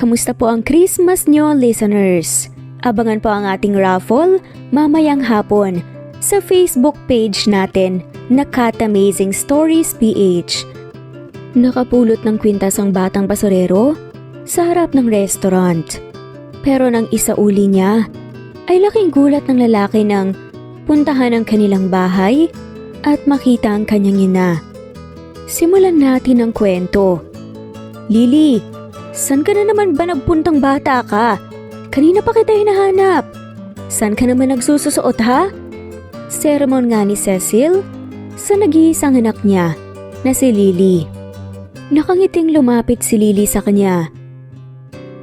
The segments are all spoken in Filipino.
Kamusta po ang Christmas nyo, listeners? Abangan po ang ating raffle mamayang hapon sa Facebook page natin na Cat Amazing Stories PH. Nakapulot ng kwintas ang batang basurero sa harap ng restaurant. Pero nang isauli niya, ay laking gulat ng lalaki nang puntahan ang kanilang bahay at makita ang kanyang ina. Simulan natin ang kwento. Lily, saan ka na naman ba nagpuntang bata ka? Kanina pa kita hinahanap. Saan ka naman nagsususuot ha? Sermon nga ni Cecil sa nag-iisang anak niya na si Lily. Nakangiting lumapit si Lily sa kanya.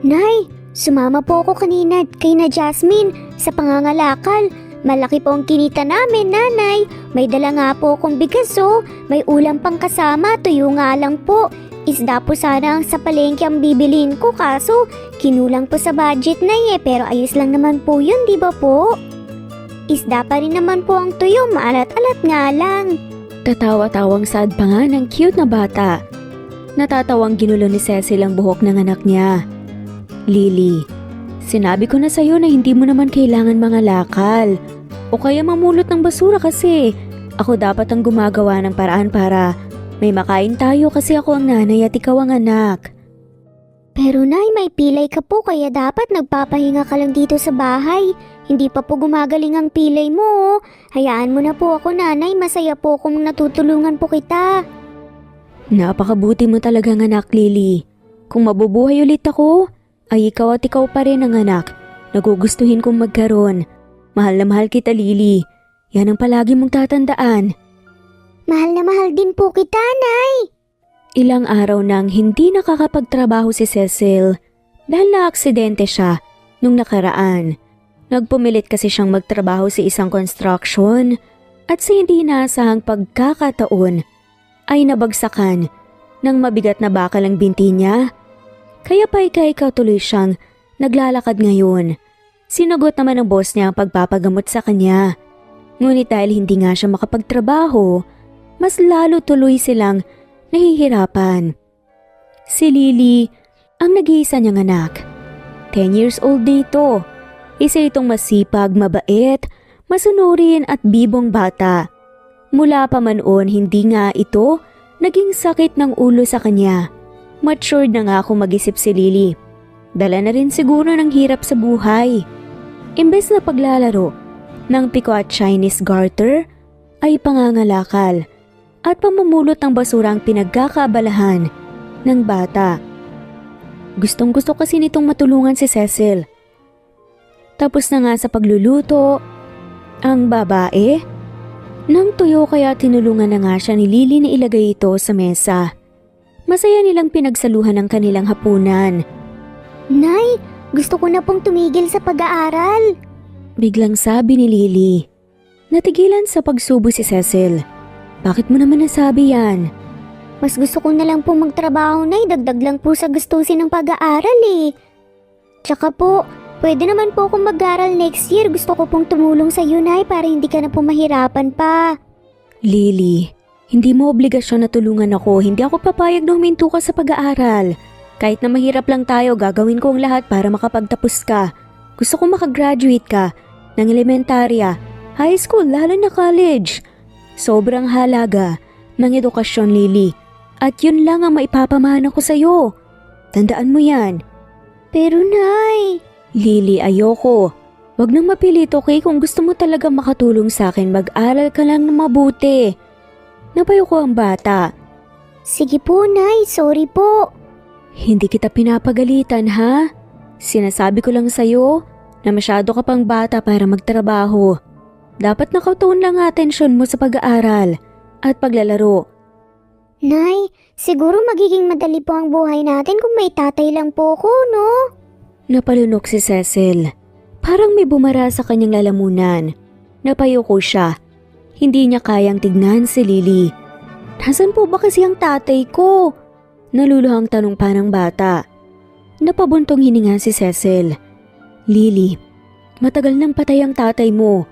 Nay, sumama po ako kanina kay na Jasmine sa pangangalakal. Malaki po ang kinita namin, nanay. May dala nga po akong bigas may ulam pang kasama, tuyo nga lang po. Isda po sana sa palengke ang bibilin ko kaso kinulang po sa budget na pero ayos lang naman po yun, di ba po? Isda pa rin naman po ang tuyo, maalat-alat nga lang. Tatawa-tawang sad pa nga ng cute na bata. Natatawang ginulo ni Cecil ang buhok ng anak niya. Lily, sinabi ko na sa'yo na hindi mo naman kailangan mga lakal o kaya mamulot ng basura kasi ako dapat ang gumagawa ng paraan para may makain tayo kasi ako ang nanay at ikaw ang anak. Pero nay, may pilay ka po kaya dapat nagpapahinga ka lang dito sa bahay. Hindi pa po gumagaling ang pilay mo. Hayaan mo na po ako, nanay. Masaya po kung natutulungan po kita. Napakabuti mo talagang anak, Lily. Kung mabubuhay ulit ako, ay ikaw at ikaw pa rin ang anak. Nagugustuhin kong magkaroon. Mahal na mahal kita, Lily. Yan ang palagi mong tatandaan. Mahal na mahal din po kita, nay. Ilang araw nang hindi nakakapagtrabaho si Cecil dahil na-aksidente siya nung nakaraan. Nagpumilit kasi siyang magtrabaho sa isang construction at sa hindi inaasahang pagkakataon ay nabagsakan ng mabigat na bakal ang binti niya. Kaya pa ikaw tuloy siyang naglalakad ngayon. Sinagot naman ng boss niya ang pagpapagamot sa kanya. Ngunit dahil hindi nga siya makapagtrabaho, mas lalo tuloy silang nahihirapan. Si Lily ang nag-iisa niyang anak. 10 years old dito. Isa itong masipag, mabait, masunurin at bibong bata. Mula pa man noon, hindi nga ito naging sakit ng ulo sa kanya. Matured na nga ako mag-isip si Lily. Dala na rin siguro ng hirap sa buhay. Imbes na paglalaro ng piko at Chinese garter, ay pangangalakal at pamumulot ng basura ang pinagkakaabalahan ng bata. Gustong gusto kasi nitong matulungan si Cecil. Tapos na nga sa pagluluto, ang babae, nang tuyo kaya tinulungan na nga siya ni Lily na ilagay ito sa mesa. Masaya nilang pinagsaluhan ang kanilang hapunan. Nay, gusto ko na pong tumigil sa pag-aaral. Biglang sabi ni Lily. Natigilan sa pagsubo si Cecil. Bakit mo naman nasabi yan? Mas gusto ko na lang po magtrabaho, nay. Dagdag lang po sa gustusin ng pag-aaral Tsaka po, pwede naman po akong mag-aaral next year. Gusto ko pong tumulong sa iyo, nay, para hindi ka na po mahirapan pa. Lily, hindi mo obligasyon na tulungan ako. Hindi ako papayag na huminto ka sa pag-aaral. Kahit na mahirap lang tayo, gagawin ko ang lahat para makapagtapos ka. Gusto ko makagraduate ka ng elementarya, high school, lalo na college. Sobrang halaga ng edukasyon, Lily. At yun lang ang maipapamana ko sa'yo. Tandaan mo yan. Pero nay... Lily, ayoko. Wag nang mapilit, okay? Kung gusto mo talaga makatulong sa akin, mag-aral ka lang ng mabuti. Napayo ko ang bata. Sige po, nay. Sorry po. Hindi kita pinapagalitan, ha? Sinasabi ko lang sa'yo na masyado ka pang bata para magtrabaho. Dapat nakatuon lang atensyon mo sa pag-aaral at paglalaro. Nay, siguro magiging madali po ang buhay natin kung may tatay lang po ko, no? Napalunok si Cecil. Parang may bumara sa kanyang lalamunan. Napayuko siya. Hindi niya kayang tignan si Lily. Nasaan po ba kasi ang tatay ko? Naluluhang tanong pa ng bata. Napabuntong hininga si Cecil. Lily, matagal nang patay ang tatay mo.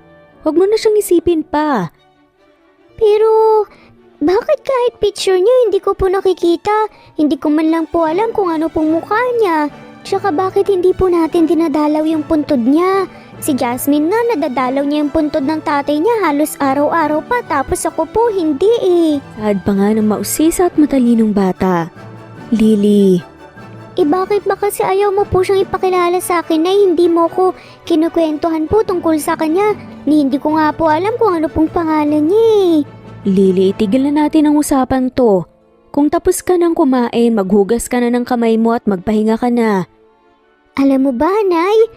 Huwag mo na siyang isipin pa. Pero, bakit kahit picture niya hindi ko po nakikita? Hindi ko man lang po alam kung ano pong mukha niya. Tsaka bakit hindi po natin dinadalaw yung puntod niya? Si Jasmine nga nadadalaw niya yung puntod ng tatay niya halos araw-araw pa tapos ako po hindi eh. Saad pa nga ng mausisa at matalinong bata. Lily, Bakit ba kasi ayaw mo po siyang ipakilala sa akin na hindi mo ko kinukwentuhan po tungkol sa kanya? Hindi ko nga po alam kung ano pong pangalan niya eh. Lily, itigil na natin ang usapan to. Kung tapos ka ng kumain, maghugas ka na ng kamay mo at magpahinga ka na. Alam mo ba, Nay?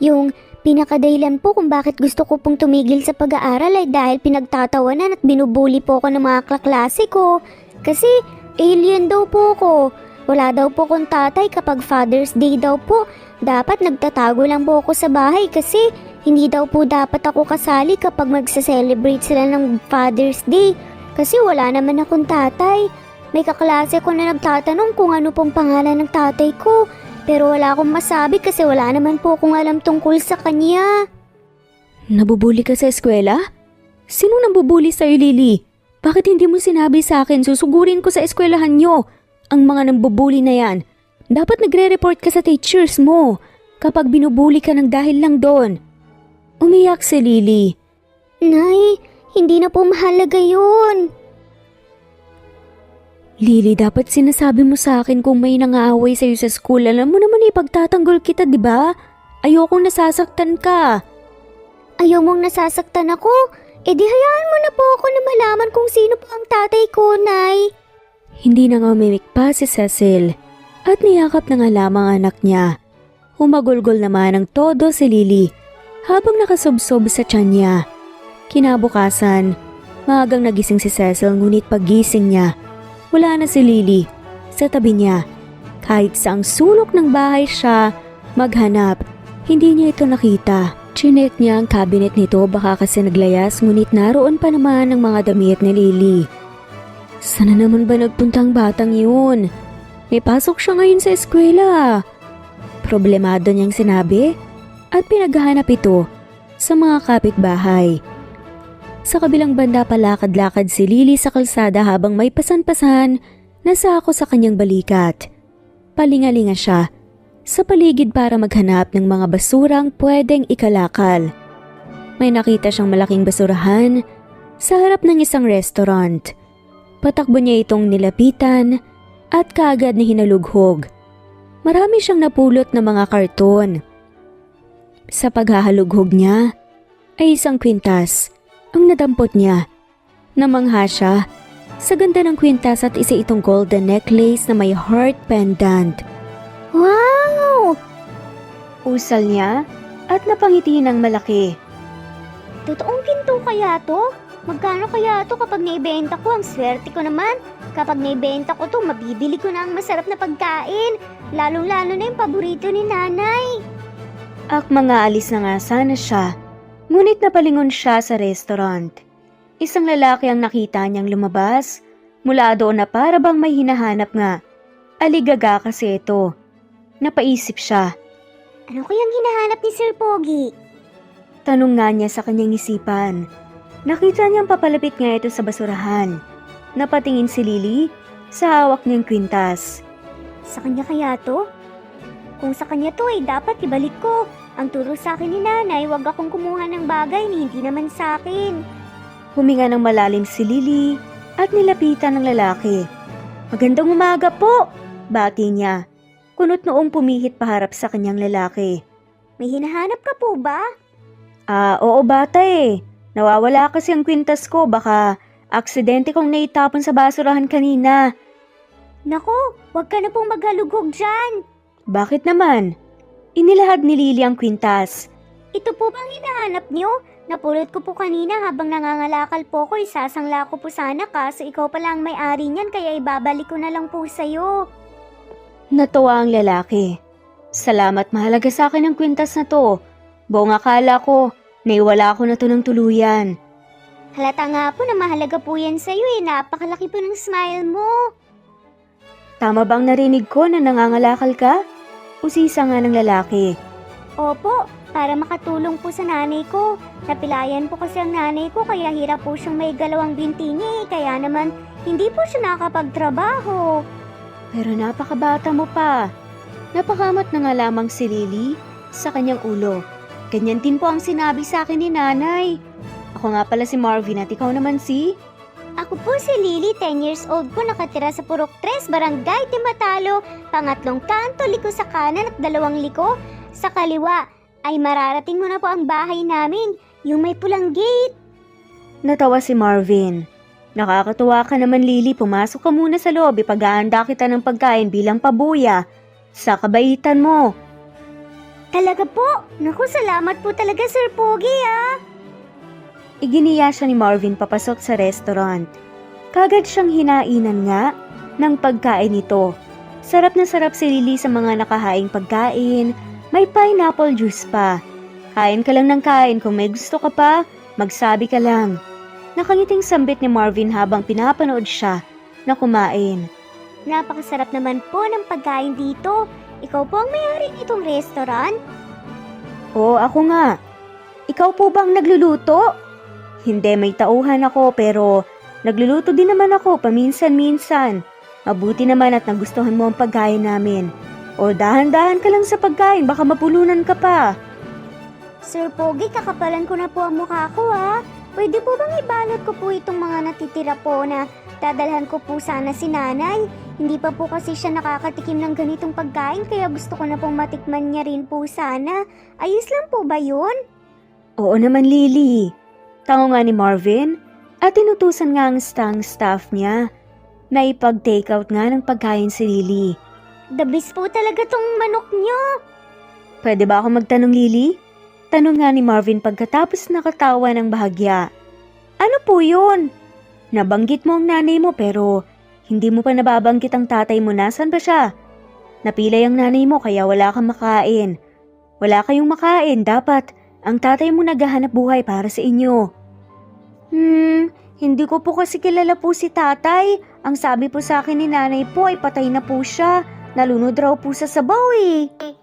Yung pinakadahilan po kung bakit gusto ko pong tumigil sa pag-aaral ay dahil pinagtatawanan at binubuli po ako ng mga kaklase ko. Kasi alien daw po ko. Wala daw po kong tatay kapag Father's Day daw po. Dapat nagtatago lang po ako sa bahay kasi hindi daw po dapat ako kasali kapag magsa-celebrate sila ng Father's Day. Kasi wala naman akong tatay. May kaklase ko na nagtatanong kung ano pong pangalan ng tatay ko. Pero wala akong masabi kasi wala naman po akong alam tungkol sa kanya. Nabubuli ka sa eskwela? Sino nambubuli sa'yo, Lily? Bakit hindi mo sinabi sa akin? Susugurin ko sa eskwelahan nyo. Ang mga nambubuli na yan. Dapat nagre-report ka sa teachers mo kapag binubuli ka ng dahil lang doon. Umiyak si Lily. Nay, hindi na po mahalaga yun. Lily, dapat sinasabi mo sa akin kung may nangaaway sa'yo sa school. Alam mo naman ipagtatanggol kita, di ba? Ayokong nasasaktan ka. Ayaw mong nasasaktan ako? Di hayaan mo na po ako na malaman kung sino po ang tatay ko, Nay. Hindi na nga umimik pa si Cecil at niyakap na nga lamang ang anak niya. Humagulgol naman ng todo si Lily habang nakasubsob sa tiyan niya. Kinabukasan, maagang nagising si Cecil ngunit paggising niya, wala na si Lily sa tabi niya. Kahit saang sulok ng bahay siya maghanap, hindi niya ito nakita. Chinek niya ang cabinet nito baka kasi naglayas ngunit naroon pa naman ang mga damit ni Lily. Sana naman ba nagpunta ang batang yun? May pasok siya ngayon sa eskwela. Problemado niyang sinabi at pinaghahanap ito sa mga kapitbahay. Sa kabilang banda palakad-lakad si Lily sa kalsada habang may pasan-pasan na sako sa kanyang balikat. Palingalinga siya sa paligid para maghanap ng mga basurang pwedeng ikalakal. May nakita siyang malaking basurahan sa harap ng isang restaurant. Patakbo niya itong nilapitan at kaagad na hinalughog. Marami siyang napulot na mga karton. Sa paghahalughog niya ay isang kwintas ang nadampot niya. Namangha siya sa ganda ng kwintas at isa itong golden necklace na may heart pendant. Wow! Usal niya at napangiti ng malaki. Totoong ginto kaya to? Magkano kaya to kapag naibenta ko? Ang swerte ko naman. Kapag naibenta ko to, mabibili ko na ang masarap na pagkain. Lalong-lalo na yung paborito ni nanay. Mga alis na nga sana siya. Ngunit napalingon siya sa restaurant. Isang lalaki ang nakita niyang lumabas. Mula doon na para bang may hinahanap nga. Aligaga kasi ito. Napaisip siya. Ano kayang hinahanap ni Sir Pogi? Tanong nga niya sa kanyang isipan. Nakita niyang papalapit nga ito sa basurahan. Napatingin si Lily sa hawak niyang kwintas. Sa kanya kaya to? Kung sa kanya to ay dapat ibalik ko. Ang turo sa akin ni nanay, wag akong kumuha ng bagay na hindi naman sa akin. Huminga ng malalim si Lily at nilapitan ng lalaki. Magandang umaga po, bati niya. Kunot noong pumihit paharap sa kanyang lalaki. May hinahanap ka po ba? Oo bata eh. Nawawala kasi ang kwintas ko, baka aksidente kong naitapon sa basurahan kanina. Nako, wag ka na pong maghalughog dyan. Bakit naman? Inilahad ni Lily ang kwintas. Ito po bang hinahanap niyo? Napulot ko po kanina habang nangangalakal po ko. Isasangla ko po sana kaso ikaw pala ang may-ari niyan kaya ibabalik ko na lang po sa'yo. Natuwa ang lalaki. Salamat, mahalaga sa akin ang kwintas na to. Buong akala ko, naiwala ko na to ng tuluyan. Halata nga po na mahalaga po yan sa'yo eh. Napakalaki po ng smile mo. Tama bang narinig ko na nangangalakal ka? Usisa nga ng lalaki. Opo, para makatulong po sa nanay ko. Napilayan po kasi ang nanay ko kaya hirap po siyang may galawang binti niya eh. Kaya naman hindi po siya nakakapagtrabaho. Pero napakabata mo pa. Napakamot na nga lamang si Lily sa kanyang ulo. Ganyan din po ang sinabi sa akin ni nanay. Ako nga pala si Marvin at ikaw naman si... Ako po si Lily, 10 years old po, nakatira sa Purok 3, Barangay Timatalo, pangatlong kanto, liko sa kanan at dalawang liko sa kaliwa. Ay mararating mo na po ang bahay namin, yung may pulang gate. Natawa si Marvin. Nakakatuwa ka naman Lily, pumasok ka muna sa loob, ipag-aanda kita ng pagkain bilang pabuya. Sa kabaitan mo. Talaga po? Naku, salamat po talaga Sir Pogi Iginiya siya ni Marvin papasok sa restaurant. Kagad siyang hinainan nga ng pagkain nito. Sarap na sarap si Lily sa mga nakahaing pagkain. May pineapple juice pa. Kain ka lang ng kain, kung may gusto ka pa, magsabi ka lang. Nakangiting sambit ni Marvin habang pinapanood siya na kumain. Napakasarap naman po ng pagkain dito. Ikaw po ang may-ari nitong restaurant? Oo, ako nga. Ikaw po bang nagluluto? Hindi, may tauhan ako pero nagluluto din naman ako paminsan-minsan. Mabuti naman at nagustuhan mo ang pagkain namin. O dahan-dahan ka lang sa pagkain, baka mapulunan ka pa. Sir Pogi, kakapalan ko na po ang mukha ko Pwede po bang ibalot ko po itong mga natitira po na dadalhan ko po sana si nanay? Hindi pa po kasi siya nakakatikim ng ganitong pagkain kaya gusto ko na pong matikman niya rin po sana. Ayos lang po ba yun? Oo naman Lily. Tango nga ni Marvin at tinutusan nga ang staff niya na ipag-take out nga ng pagkain si Lily. The best po talaga tong manok niyo. Pwede ba ako magtanong Lily? Tanong nga ni Marvin pagkatapos nakatawa ng bahagya. Ano po yun? Nabanggit mo ang nanay mo pero hindi mo pa nababanggit ang tatay mo, nasan ba siya? Napilay ang nanay mo kaya wala kang makain. Wala kayong makain, dapat ang tatay mo naghahanap buhay para sa inyo. Hindi ko po kasi kilala po si tatay. Ang sabi po sa akin ni nanay po ay patay na po siya. Nalunod raw po sa sabaw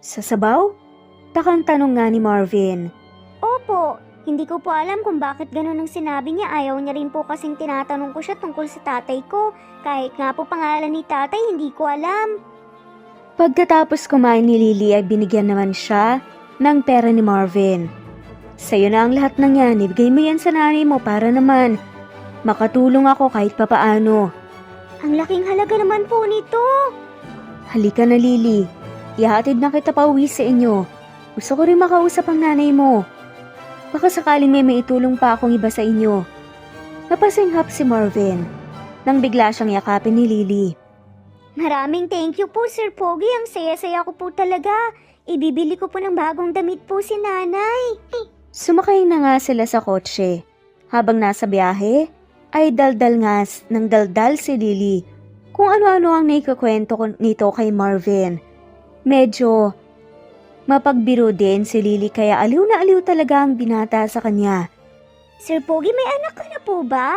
Sa sabaw? Takang tanong nga ni Marvin. Opo, hindi ko po alam kung bakit ganun ang sinabi niya. Ayaw niya rin po kasing tinatanong ko siya tungkol sa tatay ko. Kahit nga po pangalan ni tatay, hindi ko alam. Pagkatapos kumain ni Lily ay binigyan naman siya ng pera ni Marvin. Sa'yo na ang lahat ng yan, ibigay mo yan sa nanay mo para naman makatulong ako kahit papaano. Ang laking halaga naman po nito. Halika na Lily, ihatid na kita pa uwi sa inyo. Gusto ko rin makausap ang nanay mo. Baka sakaling may maitulong pa akong iba sa inyo. Napasinghap si Marvin nang bigla siyang yakapin ni Lily. Maraming thank you po Sir Pogi, ang saya-saya ko po talaga. Ibibili ko po ng bagong damit po si nanay. Sumakay na nga sila sa kotse. Habang nasa biyahe, ay daldal nga ng daldal si Lily kung ano-ano ang naikukwento nito kay Marvin. Medyo mapagbiro din si Lily kaya aliw na aliw talaga ang binata sa kanya. Sir Pogi, may anak ka na po ba?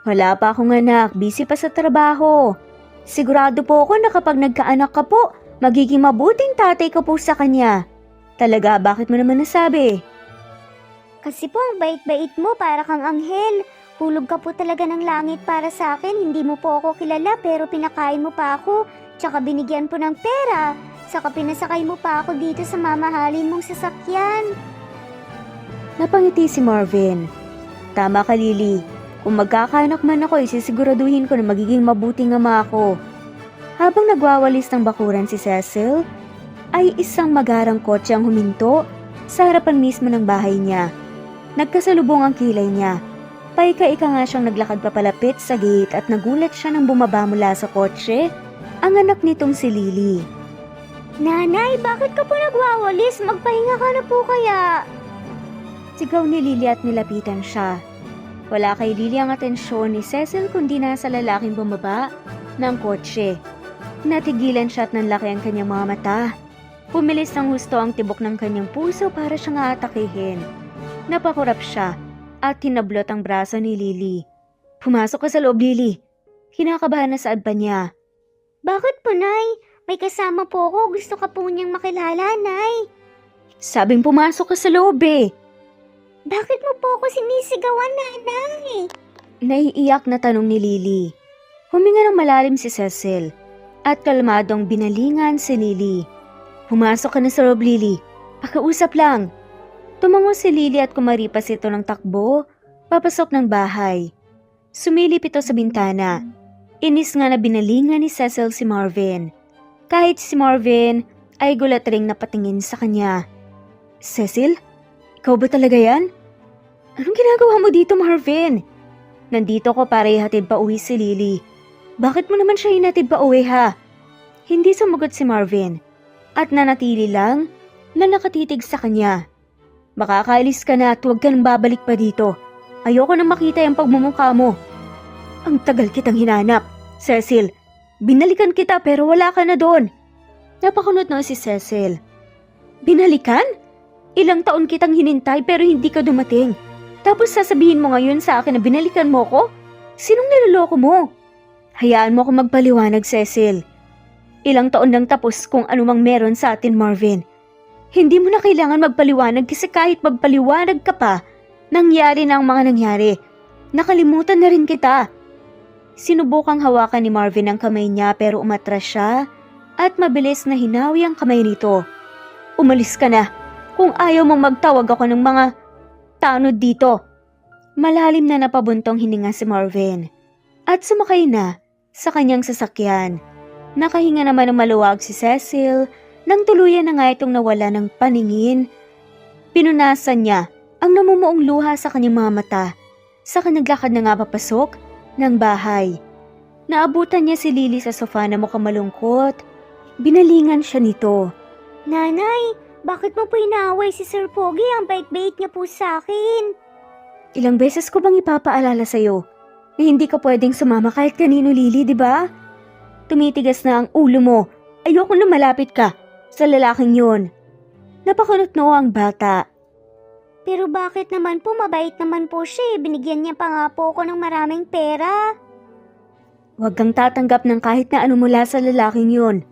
Wala pa akong anak, busy pa sa trabaho. Sigurado po ako na kapag nagkaanak ka po, magiging mabuting tatay ka po sa kanya. Talaga, bakit mo naman nasabi? Kasi po ang bait-bait mo, para kang anghel. Hulog ka po talaga ng langit para sa akin. Hindi mo po ako kilala pero pinakain mo pa ako. Tsaka binigyan po ng pera. Saka pinasakay mo pa ako dito sa mamahalin mong sasakyan. Napangiti si Marvin. Tama ka Lily. Kung magkakaanak man ako, isisiguraduhin ko na magiging mabuting ama ako. Habang nagwawalis ng bakuran si Cecil, ay isang magarang kotse ang huminto sa harapan mismo ng bahay niya. Nagkasalubong ang kilay niya. Paika-ika nga siyang naglakad papalapit sa gate at nagulat siya nang bumaba mula sa kotse ang anak nitong si Lily. Nanay, bakit ka po nagwawalis? Magpahinga ka na po kaya. Sigaw ni Lily at nilapitan siya. Wala kay Lily ang atensyon ni Cecil kundi nasa lalaking bumaba ng kotse. Natigilan siya at nanlaki ang kanyang mga mata. Pumilis ng husto ang tibok ng kanyang puso para siyang aatakihin. Napakurap siya at tinablot ang braso ni Lily. Pumasok ka sa loob, Lily. Kinakabahan na saad pa niya. Bakit po, Nay? May kasama po ako. Gusto ka po niyang makilala, Nay. Sabing pumasok ka sa loob Bakit mo po ako sinisigawan, Nanay? Naiiyak na tanong ni Lily. Huminga ng malalim si Cecil at kalmadong binalingan si Lily. Pumasok ka na sa loob, Lily. Pakiusap lang. Tumango si Lily at kumaripas ito ng takbo, papasok ng bahay. Sumilip ito sa bintana. Inis nga na binalingan ni Cecil si Marvin. Kahit si Marvin ay gulat ring napatingin sa kanya. Cecil? Ikaw ba talaga yan? Anong ginagawa mo dito, Marvin? Nandito ko para ihatid pa uwi si Lily. Bakit mo naman siya hinatid pa uwi, ha? Hindi sumagot si Marvin at nanatili lang na nakatitig sa kanya. Makakaalis ka na at huwag ka nang babalik pa dito. Ayoko nang makita yung pagmumukha mo. Ang tagal kitang hinanap, Cecil. Binalikan kita pero wala ka na doon. Napakunot na si Cecil. Binalikan? Ilang taon kitang hinintay pero hindi ka dumating. Tapos sasabihin mo ngayon sa akin na binalikan mo ko? Sinong niloloko mo? Hayaan mo ako magpaliwanag, Cecil. Ilang taon nang tapos kung anumang meron sa atin, Marvin. Hindi mo na kailangan magpaliwanag kasi kahit magpaliwanag ka pa, nangyari na ang mga nangyari. Nakalimutan na rin kita. Sinubukang hawakan ni Marvin ang kamay niya pero umatras siya at mabilis na hinawi ang kamay nito. Umalis ka na. Kung ayaw mong magtawag ako ng mga tanod dito. Malalim na napabuntong hininga si Marvin at sumakay na sa kanyang sasakyan. Nakahinga naman ng maluwag si Cecil nang tuluyan na nga itong nawala ng paningin. Pinunasan niya ang namumuong luha sa kanyang mga mata. Saka naglakad na nga papasok ng bahay. Naabutan niya si Lily sa sofa na mukhang malungkot. Binalingan siya nito. Nanay, bakit mo po inaaway si Sir Pogi? Ang bait-bait niya po sa akin. Ilang beses ko bang ipapaalala sa'yo na hindi ka pwedeng sumama kahit kanino, Lily, di ba? Tumitigas na ang ulo mo. Ayoko na malapit ka sa lalaking yun. Napakunot noo ang bata. Pero bakit naman po? Mabait naman po siya. Binigyan niya pa nga po ako ng maraming pera. Huwag kang tatanggap ng kahit na ano mula sa lalaking yun.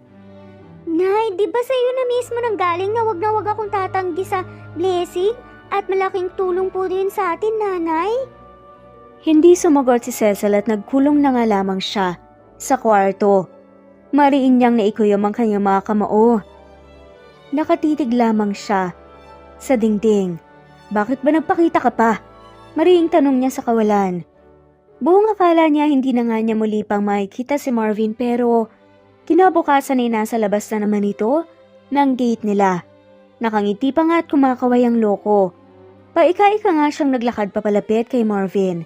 Nay, di ba sa'yo na mismo nang galing na wag akong tatanggi sa blessing? At malaking tulong po din sa atin, nanay. Hindi sumagot si Cecil at nagkulong na nga lamang siya sa kwarto. Mariin niyang naikuyom ang kanyang mga kamao. Nakatitig lamang siya sa dingding. Bakit ba nagpakita ka pa? Mariing tanong niya sa kawalan. Buong akala niya hindi na nga niya muli pang makikita si Marvin pero kinabukasan ay nasa labas na naman ito ng gate nila. Nakangiti pa nga at kumakaway ang loko. Paika-ika nga siyang naglakad papalapit kay Marvin.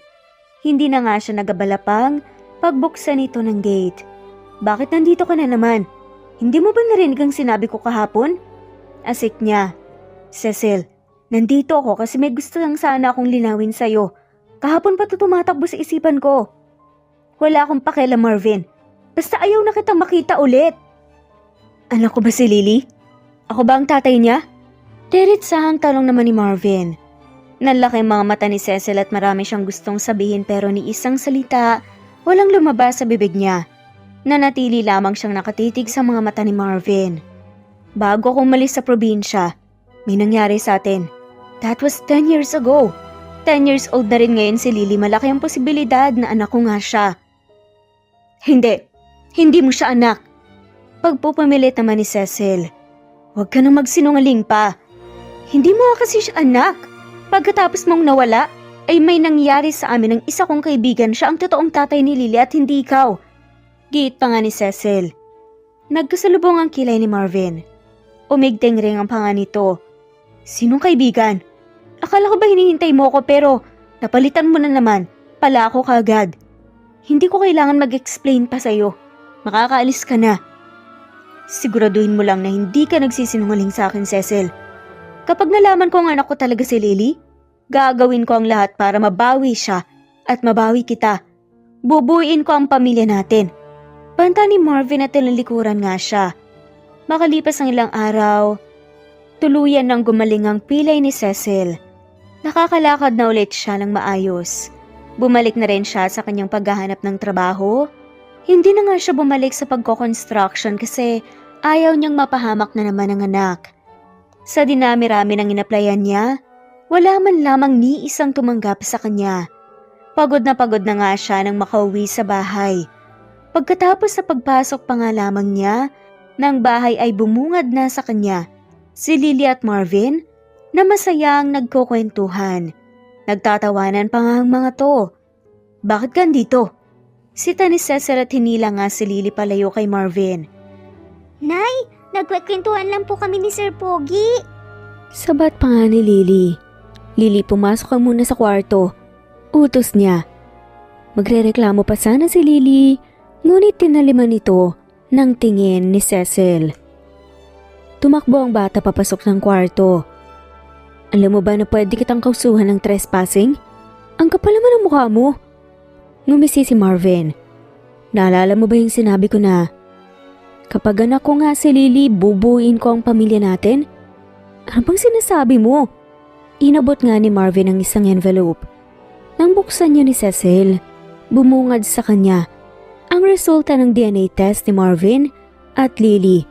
Hindi na nga siya nagabalapang pagbuksan ito ng gate. Bakit nandito ka na naman? Hindi mo ba narinig ang sinabi ko kahapon? Asik niya. Cecil, nandito ako kasi may gusto lang sana akong linawin sa'yo. Kahapon pa ito tumatakbo sa isipan ko. Wala akong pakialam, Marvin. Basta ayaw na kitang makita ulit. Anak ko ba si Lily? Ako ba ang tatay niya? Diritsahang tanong naman ni Marvin. Nalaki ang mga mata ni Cecil at marami siyang gustong sabihin pero ni isang salita, walang lumabas sa bibig niya. Nanatili lamang siyang nakatitig sa mga mata ni Marvin. Bago ako umalis sa probinsya, may nangyari sa atin. That was 10 years ago. 10 years old na rin ngayon si Lily. Malaki ang posibilidad na anak ko nga siya. Hindi mo siya anak. Pagpupumilit naman ni Cecil. Huwag ka nang magsinungaling pa. Hindi mo nga kasi siya anak. Pagkatapos mong nawala, ay may nangyari sa amin ng isa kong kaibigan. Siya ang totoong tatay ni Lily at hindi ikaw. Giit pa nga ni Cecil. Nagkasalubong ang kilay ni Marvin. Umigting ring ang panga nito. Sinong kaibigan? Akala ko ba hinihintay mo ko pero napalitan mo na naman. Pala ako kaagad. Hindi ko kailangan mag-explain pa sa'yo. Makakaalis ka na. Siguraduhin mo lang na hindi ka nagsisinungaling sa akin, Cecil. Kapag nalaman ko ang anak ko talaga si Lily, gagawin ko ang lahat para mabawi siya at mabawi kita. Bubuuin ko ang pamilya natin. Banta ni Marvin at tinalikuran nga siya. Makalipas ang ilang araw, tuluyan nang gumaling ang pilay ni Cecil. Nakakalakad na ulit siya ng maayos. Bumalik na rin siya sa kanyang paghahanap ng trabaho. Hindi na nga siya bumalik sa pagko-construction kasi ayaw niyang mapahamak na naman ang anak. Sa dinami-rami ng inaplayan niya, wala man lamang ni isang tumanggap sa kanya. Pagod na nga siya nang makauwi sa bahay. Pagkatapos sa pagpasok pa nga lamang niya, ng bahay ay bumungad na sa kanya. Si Lily at Marvin na masayang nagkukwentuhan. Nagtatawanan pa nga ang mga to. Bakit gandito? Sita ni Cecil at hinila nga si Lily palayo kay Marvin. Nay, nagkwekwentuhan lang po kami ni Sir Pogi. Sabat pa nga ni Lily. Lily, pumasok ka muna sa kwarto. Utos niya. Magrereklamo pa sana si Lily, ngunit tinaliman ito ng tingin ni Cecil. Tumakbo ang bata papasok ng kwarto. Alam mo ba na pwede kitang kausuhan ng trespassing? Ang kapal naman ang mukha mo. Ngumisi si Marvin. Naalala mo ba yung sinabi ko na, kapag anak ko nga si Lily, bubuuin ko ang pamilya natin? Ano bang sinasabi mo? Inabot nga ni Marvin ang isang envelope. Nang buksan niya ni Cecil, bumungad sa kanya ang resulta ng DNA test ni Marvin at Lily.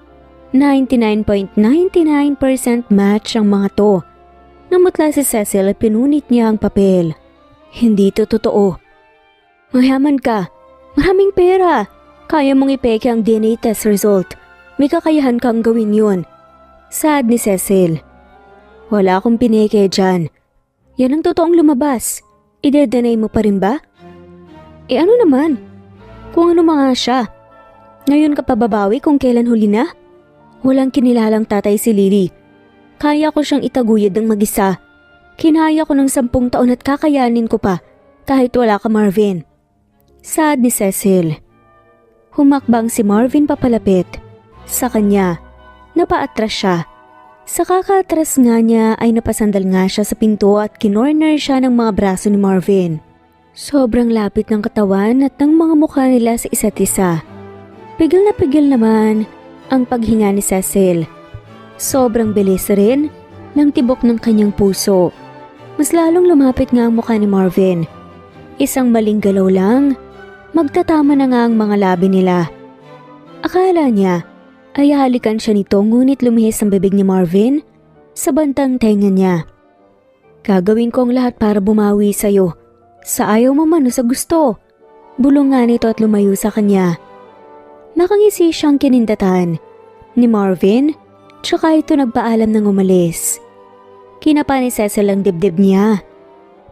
99.99% match ang mga to. Namutla si Cecil at pinunit niya ang papel. Hindi to totoo. Mayaman ka. Maraming pera. Kaya mong ipeke ang DNA test result. May kakayahan kang gawin yun. Sad ni Cecil. Wala akong pineke dyan. Yan ang totoong lumabas. Ide-deny mo pa rin ba? Ano naman? Kung ano mga siya. Ngayon ka pababawi kung kailan huli na? Walang kinilalang tatay si Lily. Kaya ko siyang itaguyod ng mag-isa. Kinaya ko ng 10 taon at kakayanin ko pa kahit wala ka, Marvin. Sad ni Cecil. Humakbang si Marvin papalapit. Sa kanya, napaatras siya. Sa kakaatras nga niya ay napasandal nga siya sa pinto at kinorner siya ng mga braso ni Marvin. Sobrang lapit ng katawan at ng mga mukha nila sa isa't isa. Pigil na pigil naman ang paghinga ni Cecil. Sobrang bilis rin ng tibok ng kanyang puso. Mas lalong lumapit nga ang mukha ni Marvin. Isang maling galaw lang, magtatama na nga ang mga labi nila. Akala niya ay halikan siya nito ngunit lumihis ang bibig ni Marvin sa bantang tenga niya. Gagawin ko ang lahat para bumawi sa'yo. Sa ayaw mo man o sa gusto. Bulong nga nito at lumayo sa kanya. Nakangisi siyang kinindatan ni Marvin, tsaka ito nagpaalam ng umalis. Kinapa ni Cecil ang dibdib niya.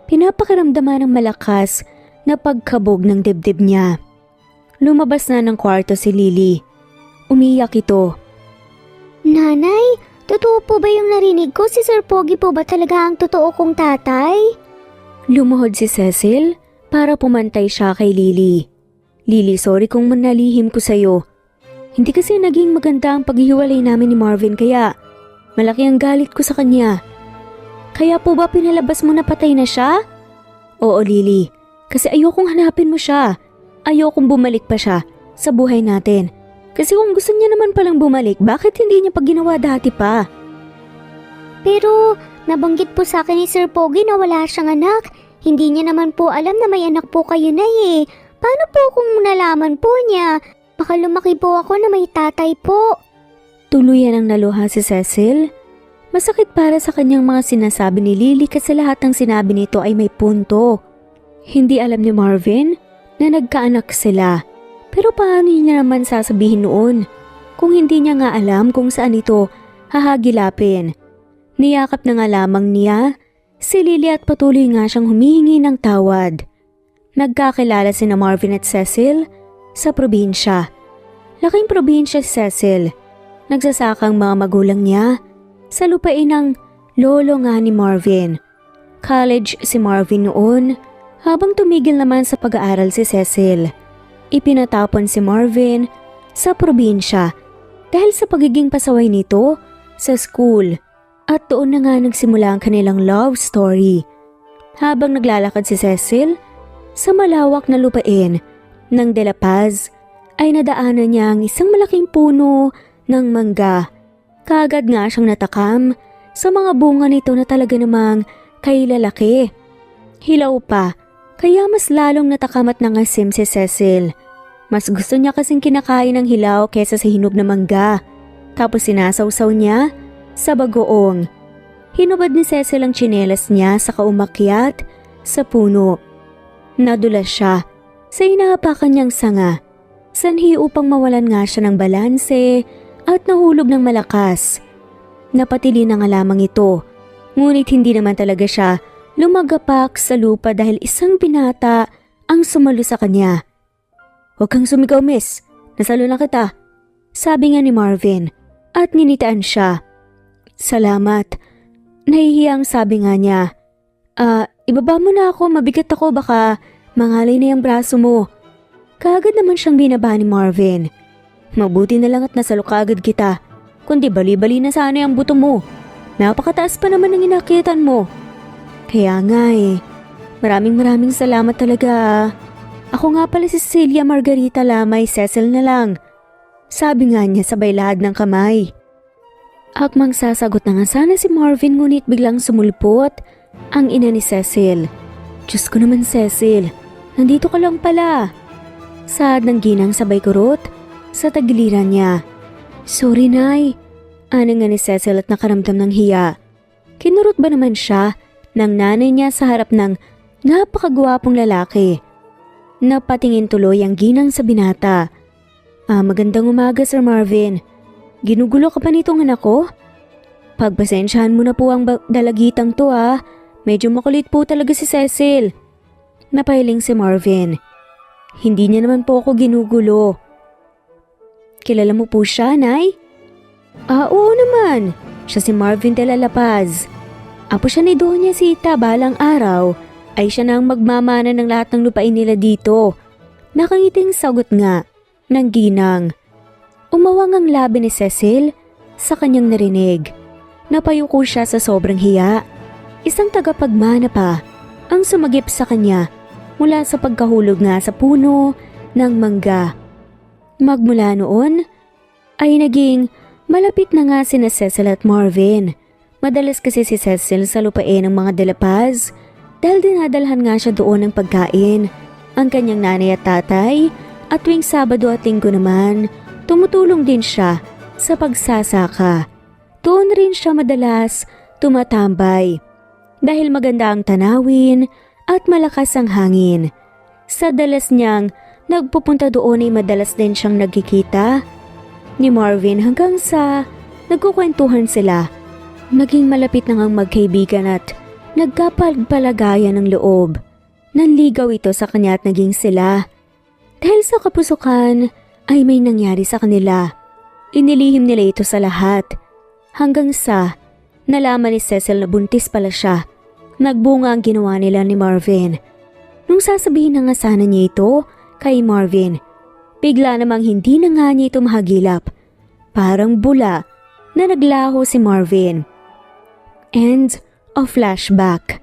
Pinapakaramdaman ng malakas na pagkabog ng dibdib niya. Lumabas na ng kwarto si Lily. Umiyak ito. Nanay, totoo po ba yung narinig ko? Si Sir Pogi po ba talaga ang totoo kong tatay? Lumuhod si Cecil para pumantay siya kay Lily. Lily, sorry kung manalihim ko sa'yo. Hindi kasi naging maganda ang paghihiwalay namin ni Marvin kaya malaki ang galit ko sa kanya. Kaya po ba pinalabas mo na patay na siya? Oo, Lily. Kasi ayokong hanapin mo siya. Ayokong bumalik pa siya sa buhay natin. Kasi kung gusto niya naman palang bumalik, bakit hindi niya pa ginawa dati pa? Pero nabanggit po sa akin ni Sir Pogi na wala siyang anak. Hindi niya naman po alam na may anak po kayo na eh. Paano po kung nalaman po niya? Baka lumaki po ako na may tatay po. Tuluyan ang naluha si Cecil. Masakit para sa kanyang mga sinasabi ni Lily kasi lahat ng sinabi nito ay may punto. Hindi alam ni Marvin na nagkaanak sila. Pero paano niya naman sasabihin noon kung hindi niya nga alam kung saan ito hahagilapin? Niyakap na nga lamang niya si Lily at patuloy nga siyang humihingi ng tawad. Nagkakilala sina Marvin at Cecil sa probinsya. Laking probinsya si Cecil. Nagsasakang mga magulang niya sa lupain ng lolo nga ni Marvin. College si Marvin noon habang tumigil naman sa pag-aaral si Cecil. Ipinatapon si Marvin sa probinsya dahil sa pagiging pasaway nito sa school at doon na nga nagsimula ang kanilang love story. Habang naglalakad si Cecil sa malawak na lupain ng De La Paz ay nadaanan niya ang isang malaking puno ng mangga. Kaagad nga siyang natakam sa mga bunga nito na talaga namang kay lalaki. Hilaw pa, kaya mas lalong natakam at nangasim si Cecil. Mas gusto niya kasing kinakain ng hilaw kesa sa hinog na mangga. Tapos sinasawsaw niya sa bagoong. Hinubad ni Cecil ang tsinelas niya sa kaumakyat sa puno. Nadulas siya sa hinahapakan niyang sanga. Sanhi upang mawalan nga siya ng balanse at nahulog ng malakas. Napatili na nga lamang ito, ngunit hindi naman talaga siya lumagapak sa lupa dahil isang binata ang sumalo sa kanya. "Huwag kang sumigaw, miss. Nasalo na kita," sabi nga ni Marvin at ninitaan siya. "Salamat." Nahihiyang sabi nga niya. Ibaba mo na ako, mabigat ako, baka mangalay na yung braso mo." Kaagad naman siyang binaba ni Marvin. "Mabuti na lang at nasalo kaagad kita, kundi bali-bali na sana yung buto mo. Napakataas pa naman ng inakyatan mo." "Kaya nga eh. Maraming salamat talaga ah. Ako nga pala si Cecilia Margarita Lamay, Cecil na lang," sabi nga niya sabay lahad ng kamay. Akmang sasagot na nga sana si Marvin ngunit biglang sumulpot ang ina ni Cecil. "Diyos ko naman, Cecil, nandito ka lang pala." Saad ng ginang sabay kurot sa tagiliran niya. "Sorry, Nay," ano nga ni Cecil at nakaramdam ng hiya. Kinurot ba naman siya ng nanay niya sa harap ng napakagwapong lalaki? Napatingin tuloy ang ginang sa binata. Magandang umaga, Sir Marvin. Ginugulo ka pa nitong anak ko? Pagpasensyahan mo na po ang dalagitang to ah. Medyo makulit po talaga si Cecil." Napahiling si Marvin. "Hindi niya naman po ako ginugulo." "Kilala mo po siya, Nay?" Oo naman. Siya si Marvin de la Paz. Apo siya ni Doña Sita, balang araw ay siya na ang magmamana ng lahat ng lupain nila dito." Nakangiting sagot nga ng ginang. Umawang ang labi ni Cecil sa kanyang narinig. Napayuko siya sa sobrang hiya. Isang tagapagmana pa ang sumagip sa kanya mula sa pagkahulog nga sa puno ng mangga. Magmula noon ay naging malapit na nga sina Cecil at Marvin. Madalas kasi si Cecil sa lupain ng mga de la Paz dahil dinadalhan nga siya doon ng pagkain. Ang kanyang nanay at tatay at tuwing Sabado at Linggo naman tumutulong din siya sa pagsasaka. Doon rin siya madalas tumatambay dahil maganda ang tanawin at malakas ang hangin. Sa dalas niyang nagpupunta doon ay madalas din siyang nagkikita ni Marvin hanggang sa nagkukwentuhan sila. Naging malapit na ngang magkaibigan at nagkapagpalagayan ng loob. Nanligaw ito sa kanya at naging sila. Dahil sa kapusukan ay may nangyari sa kanila. Inilihim nila ito sa lahat hanggang sa nalaman ni Cecil na buntis pala siya. Nagbunga ang ginawa nila ni Marvin. Nung sasabihin na nga sana niya ito kay Marvin, bigla namang hindi na nga niya ito mahagilap. Parang bula na naglaho si Marvin. End of flashback.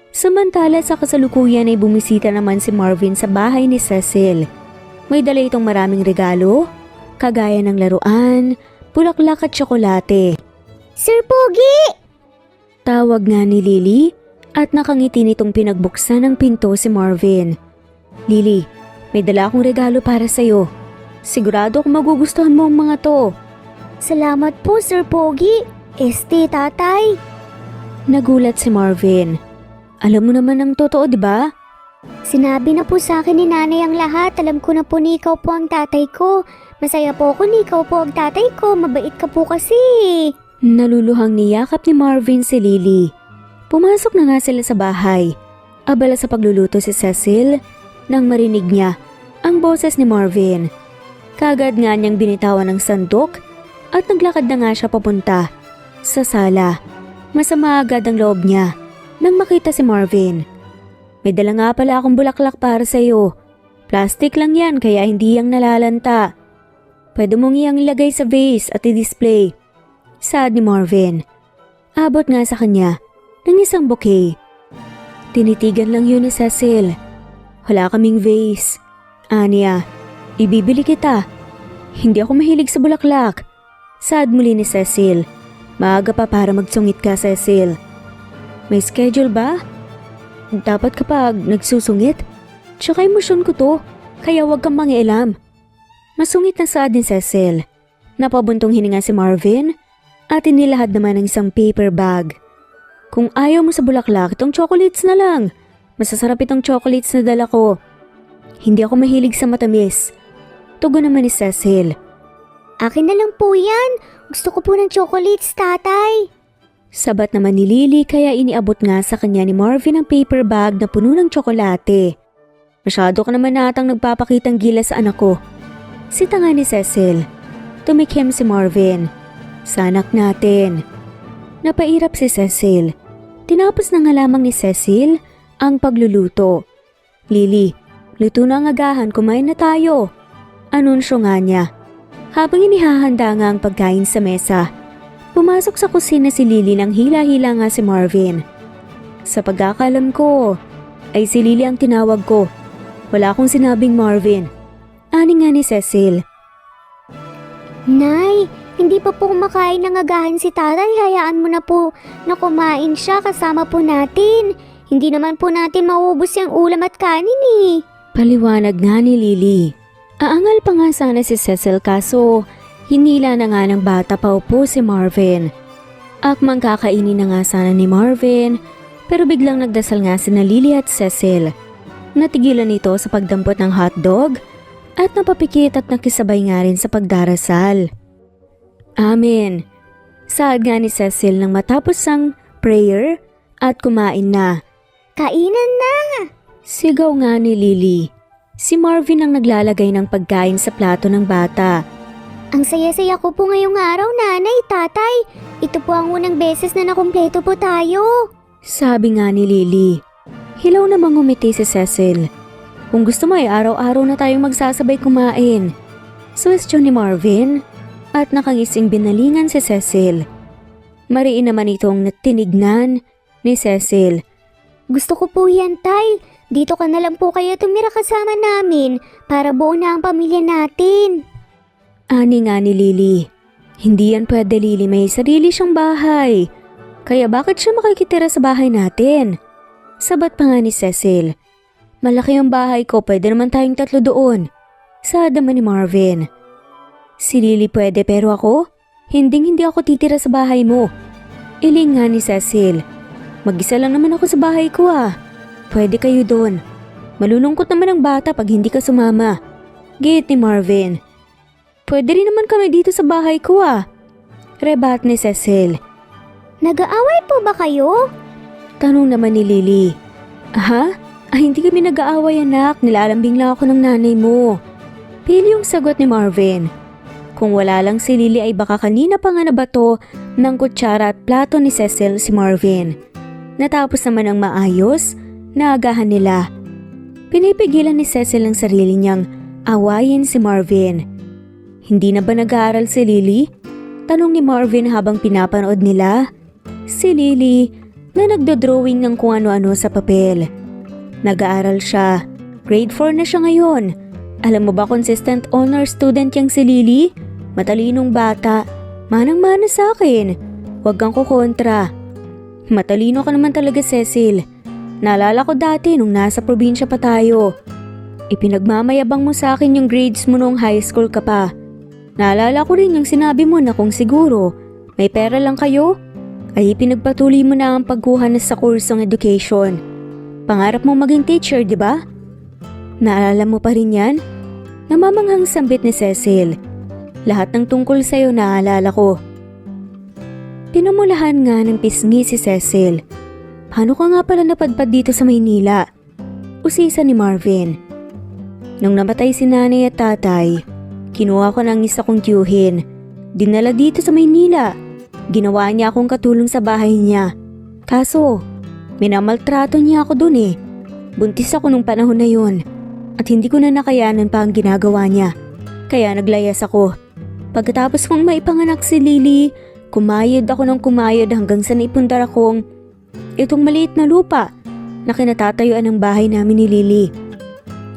Samantala sa kasalukuyan ay bumisita naman si Marvin sa bahay ni Cecil. May dala itong maraming regalo, kagaya ng laruan, bulaklak at tsokolate. "Sir Pogi!" Tawag nga ni Lily at nakangiti nitong pinagbuksan ng pinto si Marvin. "Lily, may dala akong regalo para sa'yo. Sigurado akong magugustuhan mo ang mga to." "Salamat po, Sir Pogi. Tatay." Nagulat si Marvin. "Alam mo naman ang totoo, di ba?" "Sinabi na po sa akin ni nanay ang lahat. Alam ko na po ni ikaw po ang tatay ko. Masaya po ako ni ikaw po ang tatay ko. Mabait ka po kasi." Naluluhang niyakap ni Marvin si Lily. Pumasok na nga sila sa bahay. Abala sa pagluluto si Cecil nang marinig niya ang boses ni Marvin. Kaagad nga niyang binitawan ng sandok at naglakad na nga siya papunta sa sala. Masama agad ang loob niya nang makita si Marvin. "May dala nga pala akong bulaklak para sa iyo. Plastic lang yan kaya hindi yang nalalanta. Pwede mong iyang ilagay sa vase at i-display." Saad ni Marvin. Abot nga sa kanya ng isang bouquet. Tinitigan lang yun ni Cecil. "Wala kaming vase." "Anya, ibibili kita. Hindi ako mahilig sa bulaklak." Saad muli ni Cecil. "Maaga pa para magsungit ka, Cecil." "May schedule ba?" "Dapat kapag nagsusungit. Tsaka emosyon ko to, kaya wag kang mangialam." Masungit na saad ni Cecil. Napabuntong hininga si Marvin at inilahad naman ng isang paper bag. "Kung ayaw mo sa bulaklak, itong chocolates na lang. Masasarap itong chocolates na dala ko. Hindi ako mahilig sa matamis." Tugon naman ni Cecil. Akin na lang po yan. Gusto ko po ng chocolates, tatay. Sabat naman ni Lily kaya iniabot nga sa kanya ni Marvin ang paper bag na puno ng tsokolate. Masyado ka naman natang nagpapakitang gila sa anak ko. Sita nga ni Cecil. Tumikim si Marvin. Sa anak natin. Napairap si Cecil. Tinapos na nga lamang ni Cecil ang pagluluto. Lily, luto na ang agahan, kumain na tayo. Anunsyo nga niya. Habang inihahanda nga ang pagkain sa mesa, pumasok sa kusina si Lily nang hila-hila nga si Marvin. Sa pagkakalam ko, ay si Lily ang tinawag ko. Wala akong sinabing Marvin. Ani nga ni Cecil. Nay, hindi pa po kumakain ng agahan si tatay. Hayaan mo na po na kumain siya kasama po natin. Hindi naman po natin maubos yung ulam at kanin eh. Paliwanag nga ni Lily. Aangal pa nga sana si Cecil kaso hinila na nga ng bata pa upo si Marvin. Akmang kakainin na nga sana ni Marvin pero biglang nagdasal nga sina Lily at Cecil. Natigilan ito sa pagdampot ng hotdog at napapikit at nakisabay nga rin sa pagdarasal. Amen. Saad nga ni Cecil nang matapos ang prayer at kumain na. Kainan na! Sigaw nga ni Lily. Si Marvin ang naglalagay ng pagkain sa plato ng bata. Ang saya-saya ko po ngayong araw, nanay, tatay. Ito po ang unang beses na nakumpleto po tayo. Sabi nga ni Lily. Hilaw namang ngumiti si Cecil. Kung gusto mo ay araw-araw na tayong magsasabay kumain. Suwestyon ni Marvin at nakangising binalingan si Cecil. Mariin naman itong tinignan ni Cecil. Gusto ko po yan, tay. Dito ka na lang po kayo tumira kasama namin para buo na ang pamilya natin. Ani nga ni Lily. Hindi yan pwede, Lily. May sarili siyang bahay. Kaya bakit siya makikitira sa bahay natin? Sabat pa nga ni Cecil. Malaki ang bahay ko, pwede naman tayong 3 doon. Saad naman ni Marvin. Si Lily pwede pero ako? Hindi ako titira sa bahay mo. Iling nga ni Cecil. Mag-isa lang naman ako sa bahay ko ah. Pwede kayo doon. Malulungkot naman ang bata pag hindi ka sumama. Gate ni Marvin. Pwede rin naman kami dito sa bahay ko ah. Rebat ni Cecil. Nag-aaway po ba kayo? Tanong naman ni Lily. Ha? Hindi kami nag-aaway anak. Nilalambing lang ako ng nanay mo. Pili yung sagot ni Marvin. Kung wala lang si Lily ay baka kanina pa nga nabato ng kutsara at plato ni Cecil si Marvin. Natapos naman ang maayos na agahan nila. Pinipigilan ni Cecil ang sarili niyang awayin si Marvin. Hindi na ba nag-aaral si Lily? Tanong ni Marvin habang pinapanood nila. Si Lily na nagdodrawing ng kung ano-ano sa papel. Nag-aaral siya. Grade 4 na siya ngayon. Alam mo ba consistent honor student yang si Lily? Matalinong bata. Manang-mana sa akin. Huwag kang kukontra. Matalino ka naman talaga, Cecil. Naalala ko dati nung nasa probinsya pa tayo. Ipinagmamayabang mo sa akin yung grades mo noong high school ka pa. Naalala ko rin yung sinabi mo na kung siguro may pera lang kayo, ay ipinagpatuloy mo na ang pagkuha na sa kursong education. Pangarap mo maging teacher, di ba? Naalala mo pa rin yan? Namamanghang sambit ni Cecil. Lahat ng tungkol sa'yo naalala ko. Pinamulahan nga ng pisngi si Cecil. Paano ka nga pala napadpad dito sa Maynila? Usisa ni Marvin. Nung namatay si nanay at tatay, kinuha ko ng isa kong tiyuhin. Dinala dito sa Maynila. Ginawa niya akong katulong sa bahay niya. Kaso, minamaltrato niya ako dun eh. Buntis ako nung panahon na yun. At hindi ko na nakayanan pa ang ginagawa niya. Kaya naglayas ako. Pagkatapos kong maipanganak si Lily, kumayod ako ng kumayod hanggang sa naipundar akong itong maliit na lupa na kinatatayuan ng bahay namin ni Lily.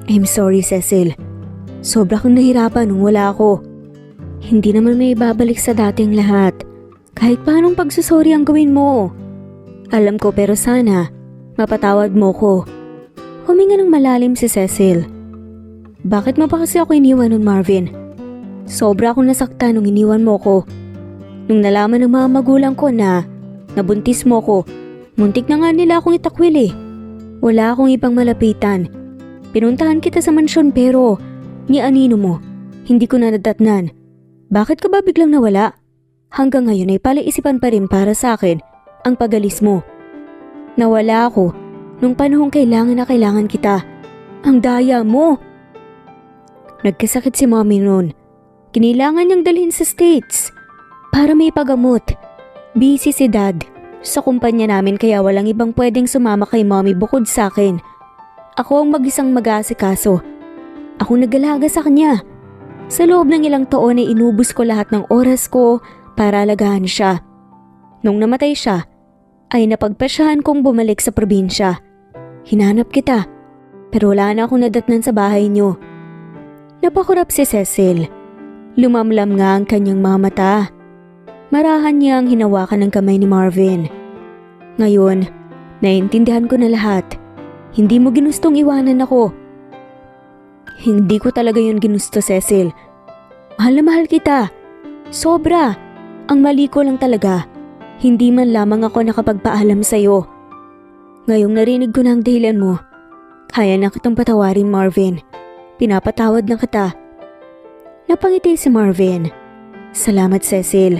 I'm sorry, Cecil. Sobra kang nahirapan nung wala ako. Hindi naman may babalik sa dating lahat. Kahit paanong pagsusori ang gawin mo. Alam ko pero sana mapatawad mo ko. Huminga ng malalim si Cecil. Bakit mo pa kasi ako iniwan nun, Marvin? Sobra akong nasaktan nung iniwan mo ko. Nung nalaman ng mga magulang ko na nabuntis mo ko, muntik na nga nila akong itakwil eh. Wala akong ibang malapitan. Pinuntahan kita sa mansyon pero ni anino mo, hindi ko na nadatnan. Bakit ka ba biglang nawala? Hanggang ngayon ay palaisipan pa rin para sa akin ang pagalis mo. Nawala ako nung panahong kailangan na kailangan kita. Ang daya mo! Nagkasakit si mommy noon. Kinailangan niyang dalhin sa States para may pagamot. Busy si dad sa kumpanya namin kaya walang ibang pwedeng sumama kay mommy bukod sa akin. Ako ang mag-isang mag-aasikaso. Ako nag-alaga sa kanya. Sa loob ng ilang taon ay inubos ko lahat ng oras ko para alagaan siya. Nung namatay siya, ay napagpasyahan kong bumalik sa probinsya. Hinanap kita, pero wala na akong nadatnan sa bahay niyo. Napakurap si Cecil. Lumamlam nga ang kanyang mga mata. Marahan niya ang hinawakan ng kamay ni Marvin. Ngayon, naiintindihan ko na lahat. Hindi mo ginustong iwanan ako. Hindi ko talaga yun ginusto, Cecil. Mahal na mahal kita. Sobra. Ang mali ko lang talaga. Hindi man lamang ako nakapagpaalam sa'yo. Ngayong narinig ko na ang dahilan mo, kaya na kitang patawarin, Marvin. Pinapatawad na kita. Napangiti si Marvin. Salamat, Cecil.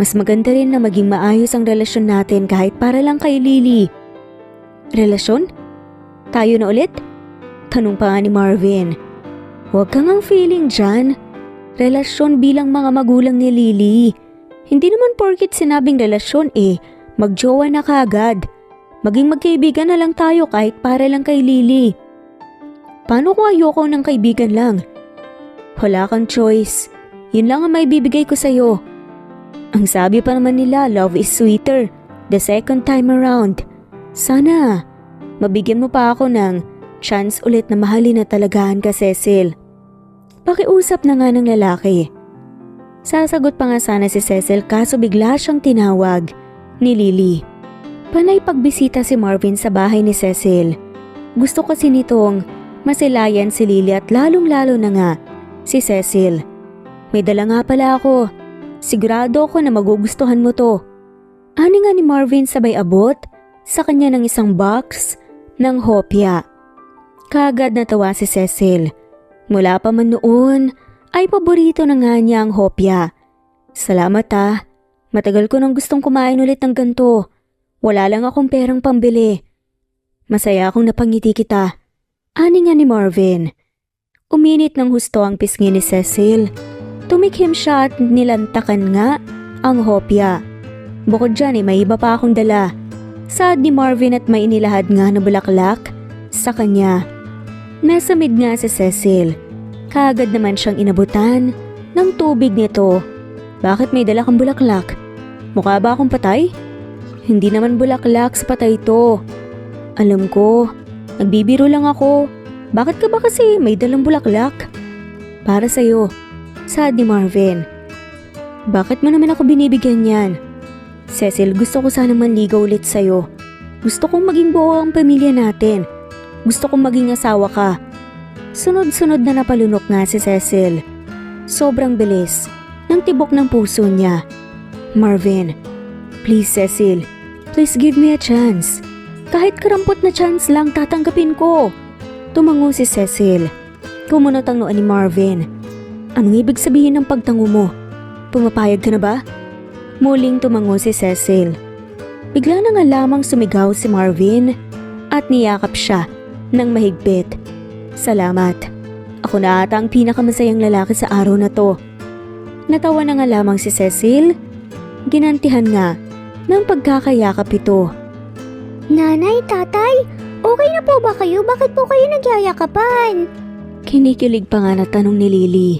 Mas maganda rin na maging maayos ang relasyon natin kahit para lang kay Lily. Relasyon? Tayo na ulit? Tanong pa nga ni Marvin. Huwag kang ang feeling dyan. Relasyon bilang mga magulang ni Lily. Hindi naman porkit sinabing relasyon magjowa na kaagad. Maging magkaibigan na lang tayo kahit para lang kay Lily. Paano kung ayoko ng kaibigan lang? Wala kang choice. Yun lang ang may bibigay ko sa'yo. Ang sabi pa naman nila, love is sweeter the second time around. Sana, mabigyan mo pa ako ng chance ulit na mahalin at talagaan ka, Cecil. Pakiusap na nga ng lalaki. Sasagot pa nga sana si Cecil kaso bigla siyang tinawag ni Lily. Panay pagbisita si Marvin sa bahay ni Cecil. Gusto kasi nitong masilayan si Lily at lalong-lalo na nga si Cecil. May dala nga pala ako. Sigurado ako na magugustuhan mo to. Ani nga ni Marvin sabay abot sa kanya ng isang box ng hopya. Kaagad natawa si Cecil. Mula pa man noon ay paborito na nga niya ang hopya. Salamat matagal ko nang gustong kumain ulit ng ganito. Wala lang akong perang pambili. Masaya akong napangiti kita. Ani nga ni Marvin. Uminit ng husto ang pisngi ni Cecil. Tumikhim siya at nilantakan nga ang hopya. Bukod dyan may iba pa akong dala. Saad ni Marvin at may inilahad nga na bulaklak sa kanya. Nasamid nga si Cecil. Kaagad naman siyang inabutan ng tubig nito. Bakit may dala kang bulaklak? Mukha ba akong patay? Hindi naman bulaklak sa patay ito. Alam ko, nagbibiro lang ako. Bakit ka ba kasi may dalang bulaklak? Para sa'yo, saad ni Marvin. Bakit mo naman ako binibigyan yan? Cecil, gusto ko sana manligaw ulit sa'yo. Gusto kong maging buo ang pamilya natin. Gusto kong maging asawa ka. Sunod-sunod na napalunok nga si Cecil. Sobrang bilis ng tibok ng puso niya. Marvin, please Cecil, please give me a chance. Kahit karampot na chance lang tatanggapin ko. Tumango si Cecil. Kumunot ang noo ni Marvin. Anong ibig sabihin ng pagtango mo? Pumapayag ka na ba? Muling tumango si Cecil. Bigla na nga lamang sumigaw si Marvin at niyakap siya ng mahigpit. Salamat. Ako na ata ang pinakamasayang lalaki sa araw na to. Natawa na nga lamang si Cecil. Ginantihan nga ng pagkakayakap ito. Nanay, tatay, okay na po ba kayo? Bakit po kayo nagyayakapan? Kinikilig pa nga na tanong ni Lily.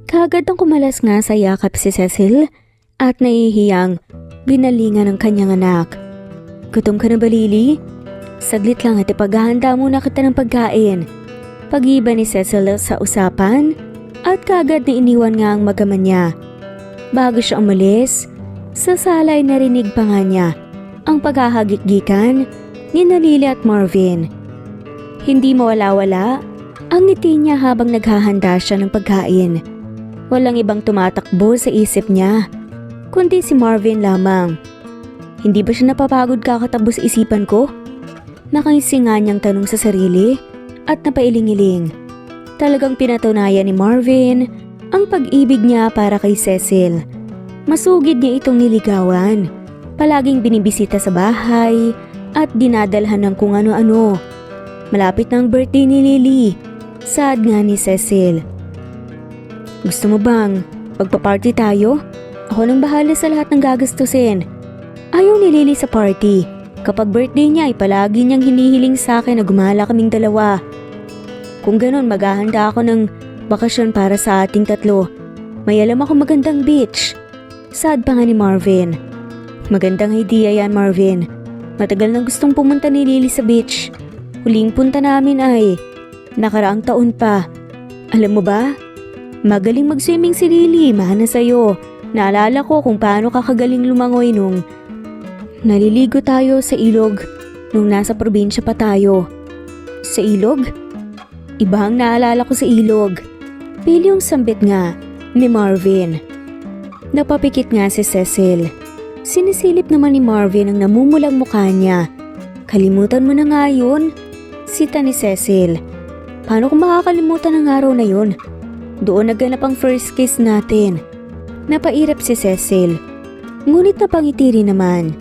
Kaagad ang kumalas nga sa yakap si Cecil at nahihiyang binalingan ng kanyang anak. Gutom ka na ba, Lily? Saglit lang at ipaghahanda muna kita ng pagkain. Pag-iba ni Cecil sa usapan at kaagad na iniwan nga ang magama niya. Bago siya umalis, sa sala ay narinig pa nga niya ang paghahagikgikan ni Lily at Marvin. Hindi mawala-wala ang ngiti niya habang naghahanda siya ng pagkain. Walang ibang tumatakbo sa isip niya, kundi si Marvin lamang. Hindi ba siya napapagod kakatapos isipan ko? Nakangisi nga niyang tanong sa sarili at napailing-iling. Talagang pinatunayan ni Marvin ang pag-ibig niya para kay Cecil. Masugid niya itong niligawan. Palaging binibisita sa bahay at dinadalhan ng kung ano-ano. Malapit na ang birthday ni Lily. Sad nga ni Cecil. Gusto mo bang magpa-party tayo? Ako nang bahala sa lahat ng gagastusin. Ayaw ni Lily sa party. Kapag birthday niya ay palagi niyang hinihiling sa akin na gumala kaming dalawa. Kung ganon, maghahanda ako ng bakasyon para sa ating tatlo. May alam ako magandang beach. Sad pa nga ni Marvin. Magandang idea yan, Marvin. Matagal nang gustong pumunta ni Lily sa beach. Huling punta namin ay nakaraang taon pa. Alam mo ba? Magaling mag-swimming si Lily, mahana sa'yo. Naalala ko kung paano kakagaling lumangoy nung naliligo tayo sa ilog nung nasa probinsya pa tayo. Sa ilog? Iba ang naalala ko sa ilog. Pilyong sambit nga ni Marvin. Napapikit nga si Cecil. Sinisilip naman ni Marvin ang namumulang mukha niya. Kalimutan mo na nga yun. Sita ni Cecil. Paano kung makakalimutan ang araw na yun? Doon naganap ang first kiss natin. Napairap si Cecil. Ngunit napangiti rin naman.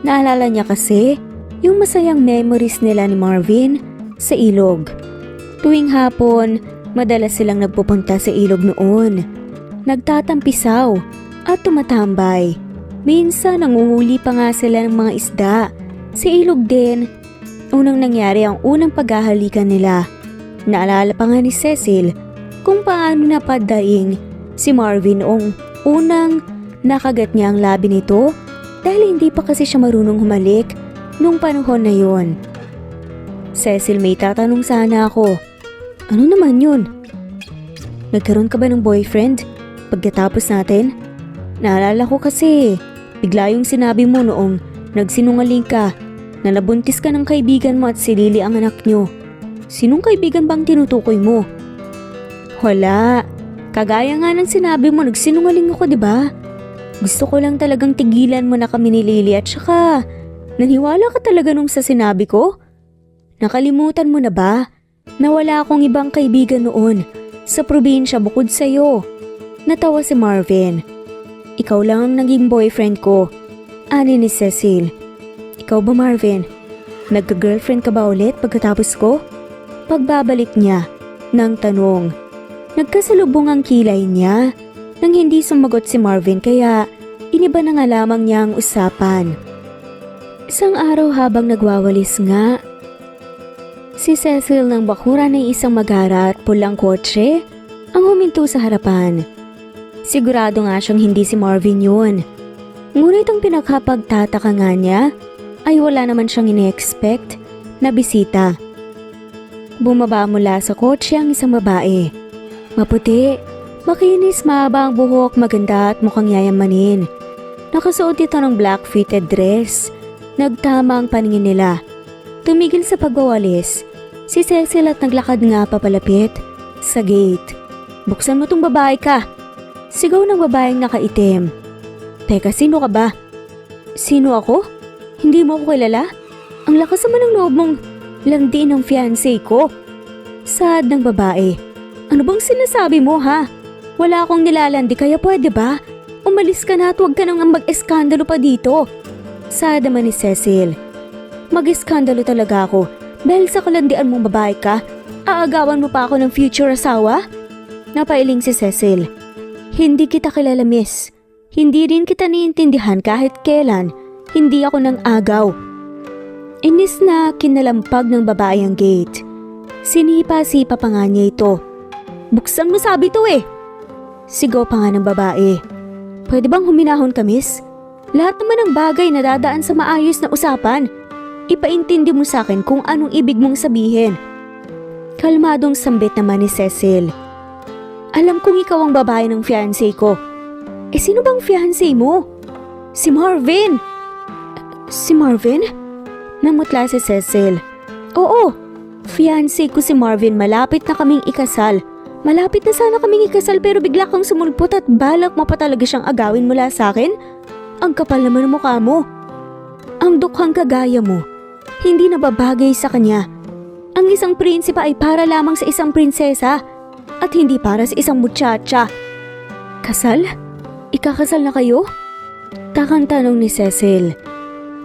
Naalala niya kasi yung masayang memories nila ni Marvin sa ilog. Tuwing hapon, madalas silang nagpupunta sa ilog noon. Nagtatampisaw at tumatambay. Minsan nanguhuli pa nga sila ng mga isda. Sa ilog din, unang nangyari ang unang paghahalikan nila. Naalala pa nga ni Cecil kung paano napadaing si Marvin noong unang nakagat niya ang labi nito dahil hindi pa kasi siya marunong humalik nung panahon na yon. Cecil, may tatanong sana ako. Ano naman yun? Nagkaroon ka ba ng boyfriend pagkatapos natin? Naalala ko kasi, bigla yung sinabi mo noong nagsinungaling ka na nabuntis ka ng kaibigan mo at si Lily ang anak nyo. Sinong kaibigan bang tinutukoy mo? Wala. Kagaya nga ng sinabi mo, nagsinungaling ako, diba? Gusto ko lang talagang tigilan mo na kami ni Lily at saka, naniwala ka talaga nung sa sinabi ko? Nakalimutan mo na ba? Na wala akong ibang kaibigan noon sa probinsya bukod sa'yo. Natawa si Marvin. Ikaw lang ang naging boyfriend ko. Ani ni Cecil. Ikaw ba, Marvin? Nagka-girlfriend ka ba ulit pagkatapos ko? Pagbabalik niya ng tanong. Nagkasalubong ang kilay niya nang hindi sumagot si Marvin kaya iniba na nga lamang niya ang usapan. Isang araw habang nagwawalis nga, si Cecil ng bakuran ng isang magara at pulang kotse ang huminto sa harapan. Sigurado nga siyang hindi si Marvin yun. Ngunit ang pinakapagtataka nga niya ay wala naman siyang ine-expect na bisita. Bumaba mula sa kotse ang isang babae. Maputi, makinis, mahaba ang buhok, maganda at mukhang yayamanin. Nakasuot ito ng black fitted dress. Nagtama ang paningin nila. Tumigil sa pagwawalis si Cecil at naglakad nga papalapit sa gate. Buksan mo tong babae ka. Sigaw ng babaeng nakaitim. Teka, sino ka ba? Sino ako? Hindi mo ako kilala? Ang lakas naman ng loob mong landiin ng fiancé ko. Sad ng babae. Ano bang sinasabi mo ha? Wala akong nilalandi kaya pwede ba? Umalis ka na at huwag ka nang mag-eskandalo pa dito. Sad naman ni Cecil. Mag-eskandalo talaga ako dahil sa kalandian mong babae ka? Aagawan mo pa ako ng future asawa? Napailing si Cecil. Hindi kita kilala, miss. Hindi rin kita niintindihan kahit kailan. Hindi ako nang agaw. Inis na kinalampag ng babae ang gate. Sinipa-sipa pa nga niya ito. Buksan mo sabi to eh. Sigaw pa nga ng babae. Pwede bang huminahon ka, miss? Lahat naman ng bagay na dadaan sa maayos na usapan. Ipaintindi mo sa akin kung anong ibig mong sabihin. Kalmadong sambit naman ni Cecil. Alam kong ikaw ang babae ng fiancé ko. Eh sino bang fiancé mo? Si Marvin. Si Marvin? Namutla si Cecil. Oo, fiancé ko si Marvin, malapit na kaming ikasal. Malapit na sana kaming ikasal pero bigla kang sumulpot at balak mo pa talaga siyang agawin mula sa akin? Ang kapal naman ng mukha mo. Ang dukhang kagaya mo, hindi nababagay sa kanya. Ang isang prinsipa ay para lamang sa isang prinsesa at hindi para sa isang muchacha. Kasal? Ikakasal na kayo? Takang tanong ni Cecil.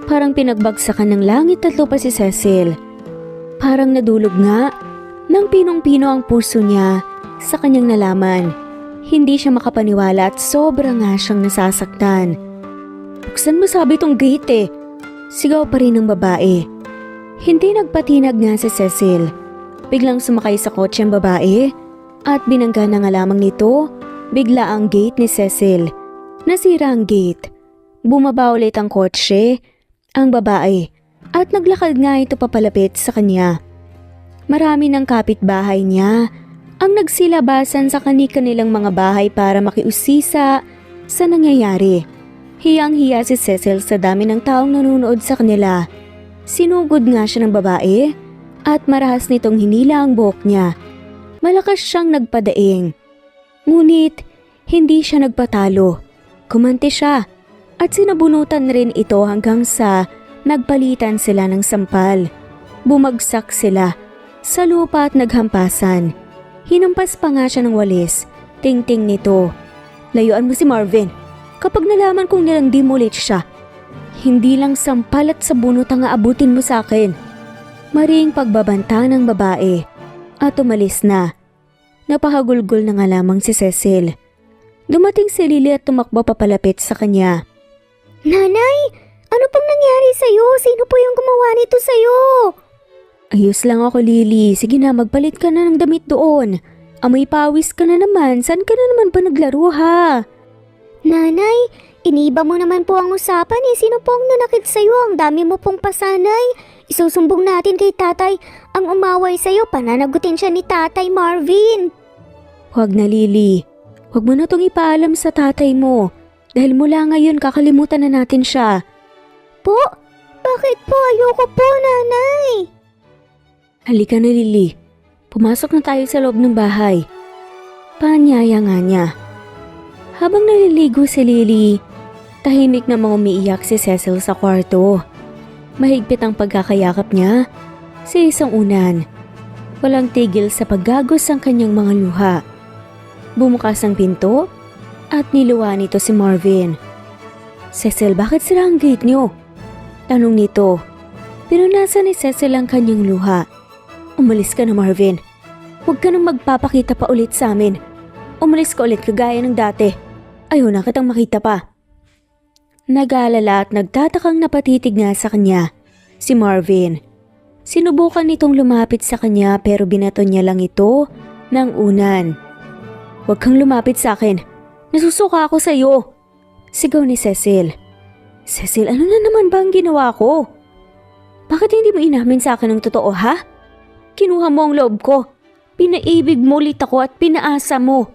Parang pinagbagsakan ng langit at lupa si Cecil. Parang nadulog nga nang pinong-pino ang puso niya sa kanyang nalaman. Hindi siya makapaniwala at sobra nga siyang nasasaktan. Buksan mo sabi tong gate eh. Sigaw pa rin ng babae. Hindi nagpatinag nga si Cecil. Biglang sumakay sa kotse ang babae at binangga na nga lamang nito bigla ang gate ni Cecil. Nasira ang gate. Bumaba ulit ang kotse, ang babae, at naglakad nga ito papalapit sa kanya. Marami ng kapitbahay niya ang nagsilabasan sa kanilang mga bahay para makiusisa sa nangyayari. Hiyang-hiya si Cecil sa dami ng taong nanonood sa kanila. Sinugod nga siya ng babae at marahas nitong hinila ang buhok niya. Malakas siyang nagpadaing. Ngunit hindi siya nagpatalo. Kumante siya at sinabunutan rin ito hanggang sa nagpalitan sila ng sampal. Bumagsak sila sa lupa at naghampasan. Hinampas pa nga siya ng walis. Ting-ting nito. Layuan mo si Marvin. Kapag nalaman kong nilandi mo ulit siya, hindi lang sampal at sabunot ang aabutin mo sa akin. Maring pagbabanta ng babae at umalis na. Napahagulgol na nga lamang si Cecil. Dumating si Lily at tumakbo papalapit sa kanya. Nanay, ano pang nangyari sa'yo? Sino po yung gumawa nito sa'yo? Ayos lang ako, Lily. Sige na, magpalit ka na ng damit doon. Amoy pawis ka na naman. Saan ka na naman ba naglaro ha? Nanay, iniba mo naman po ang usapan eh. Sino po ang nanakit sa'yo? Ang dami mo pong pasanay. Isusumbong natin kay tatay. Ang umaway sa'yo, pananagutin siya ni tatay Marvin. Huwag na, Lily. Huwag mo na tong ipaalam sa tatay mo. Dahil mula ngayon kakalimutan na natin siya. Po? Bakit po? Ayoko po, nanay. Halika na, Lily. Pumasok na tayo sa loob ng bahay. Paanyaya nga niya. Habang naliligo si Lily, tahimik namang umiiyak si Cecil sa kwarto. Mahigpit ang pagkakayakap niya sa isang unan. Walang tigil sa paggagos ang kanyang mga luha. Bumukas ang pinto at niluwa nito si Marvin. Cecil, bakit sira ang gate niyo? Tanong nito. Pinunasan ni Cecil ang kanyang luha. Umalis ka na, Marvin. Huwag ka nang magpapakita pa ulit sa amin. Umalis ka ulit kagaya ng dati. Ayaw na kitang makita pa. Nag-aalala at nagtatakang napatitig nga sa kanya si Marvin. Sinubukan nitong lumapit sa kanya pero binato niya lang ito ng unan. Huwag kang lumapit sa akin. Nasusuka ako sa iyo. Sigaw ni Cecil. Cecil, ano na naman ba ang ginawa ko? Bakit hindi mo inamin sa akin ang totoo, ha? Kinuha mo ang loob ko. Pinaibig mo ulit ako at pinaasa mo.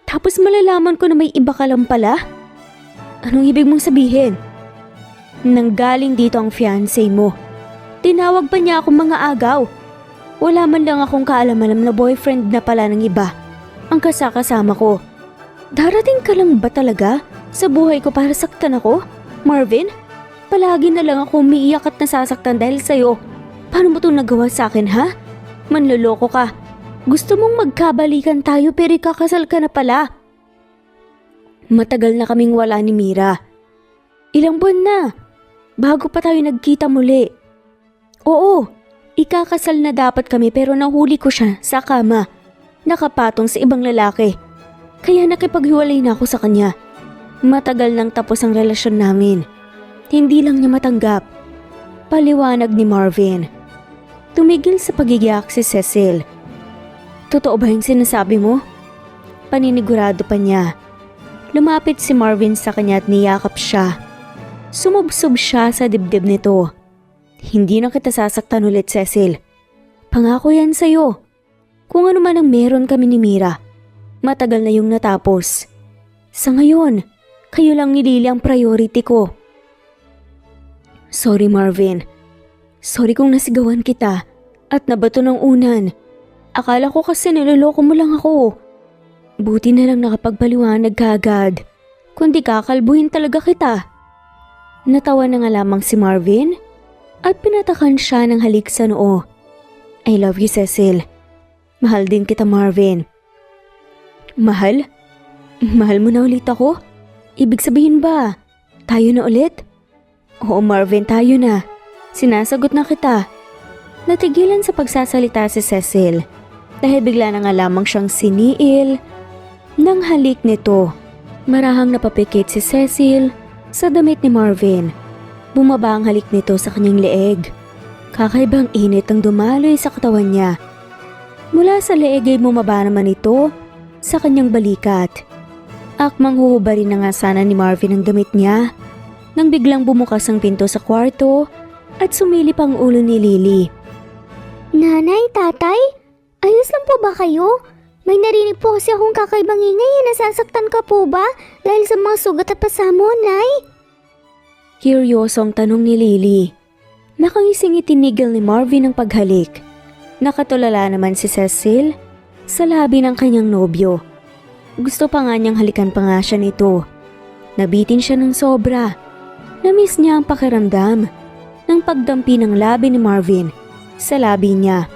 Tapos malalaman ko na may iba ka lang pala? Anong ibig mong sabihin? Nanggaling dito ang fiancé mo. Tinawag pa niya akong mga agaw. Wala man lang akong kaalam-alam na boyfriend na pala ng iba ang kasakasama ko. Darating ka lang ba talaga sa buhay ko para saktan ako, Marvin? Palagi na lang ako umiiyak at nasasaktan dahil sa'yo. Paano mo itong nagawa sa akin, ha? Manloloko ka. Gusto mong magkabalikan tayo pero ikakasal ka na pala. Matagal na kaming wala ni Mira. Ilang buwan na. Bago pa tayo nagkita muli. Oo, ikakasal na dapat kami pero nahuli ko siya sa kama. Nakapatong sa ibang lalaki. Kaya nakipaghiwalay na ako sa kanya. Matagal nang tapos ang relasyon namin. Hindi lang niya matanggap. Paliwanag ni Marvin. Tumigil sa pagigiyak si Cecil. Totoo ba yung sinasabi mo? Paninigurado pa niya. Lumapit si Marvin sa kanya at niyakap siya. Sumubsob siya sa dibdib nito. Hindi na kita sasaktan ulit, Cecil. Pangako yan sa'yo. Kung ano man ang meron kami ni Mira, matagal na yung natapos. Sa ngayon, kayo lang ni Lily ang priority ko. Sorry, Marvin. Sorry kung nasigawan kita at nabato ng unan. Akala ko kasi niloloko mo lang ako. Buti na lang nakapagpaliwanag ka agad. Kundi kakalbuhin talaga kita. Natawa na nga lamang si Marvin at pinatakan siya ng halik sa noo. I love you, Cecil. Mahal din kita, Marvin. Mahal? Mahal mo na ulit ako? Ibig sabihin ba, tayo na ulit? Oo Marvin, tayo na. Sinasagot na kita. Natigilan sa pagsasalita si Cecil dahil bigla na nga lamang siyang siniil ng halik nito. Marahang napapikit si Cecil sa damit ni Marvin. Bumaba ang halik nito sa kanyang leeg. Kakaibang init ang dumaloy sa katawan niya. Mula sa leeg ay bumaba naman ito sa kanyang balikat. Akmang huhubarin na nga sana ni Marvin ang damit niya nang biglang bumukas ang pinto sa kwarto at sumilip ang ulo ni Lily. Nanay, tatay, ayos lang po ba kayo? May narinig po kasi akong kakaibang ingay. Nasasaktan ka po ba dahil sa mga sugat at pasamo, Nay? Kuryosong tanong ni Lily. Nakangising itinigil ni Marvin ang paghalik. Nakatulala naman si Cecil sa labi ng kanyang nobyo. Gusto pa nga niyang halikan pa nga siya nito. Nabitin siya ng sobra. Namiss niya ang pakiramdam ng pagdampi ng labi ni Marvin sa labi niya.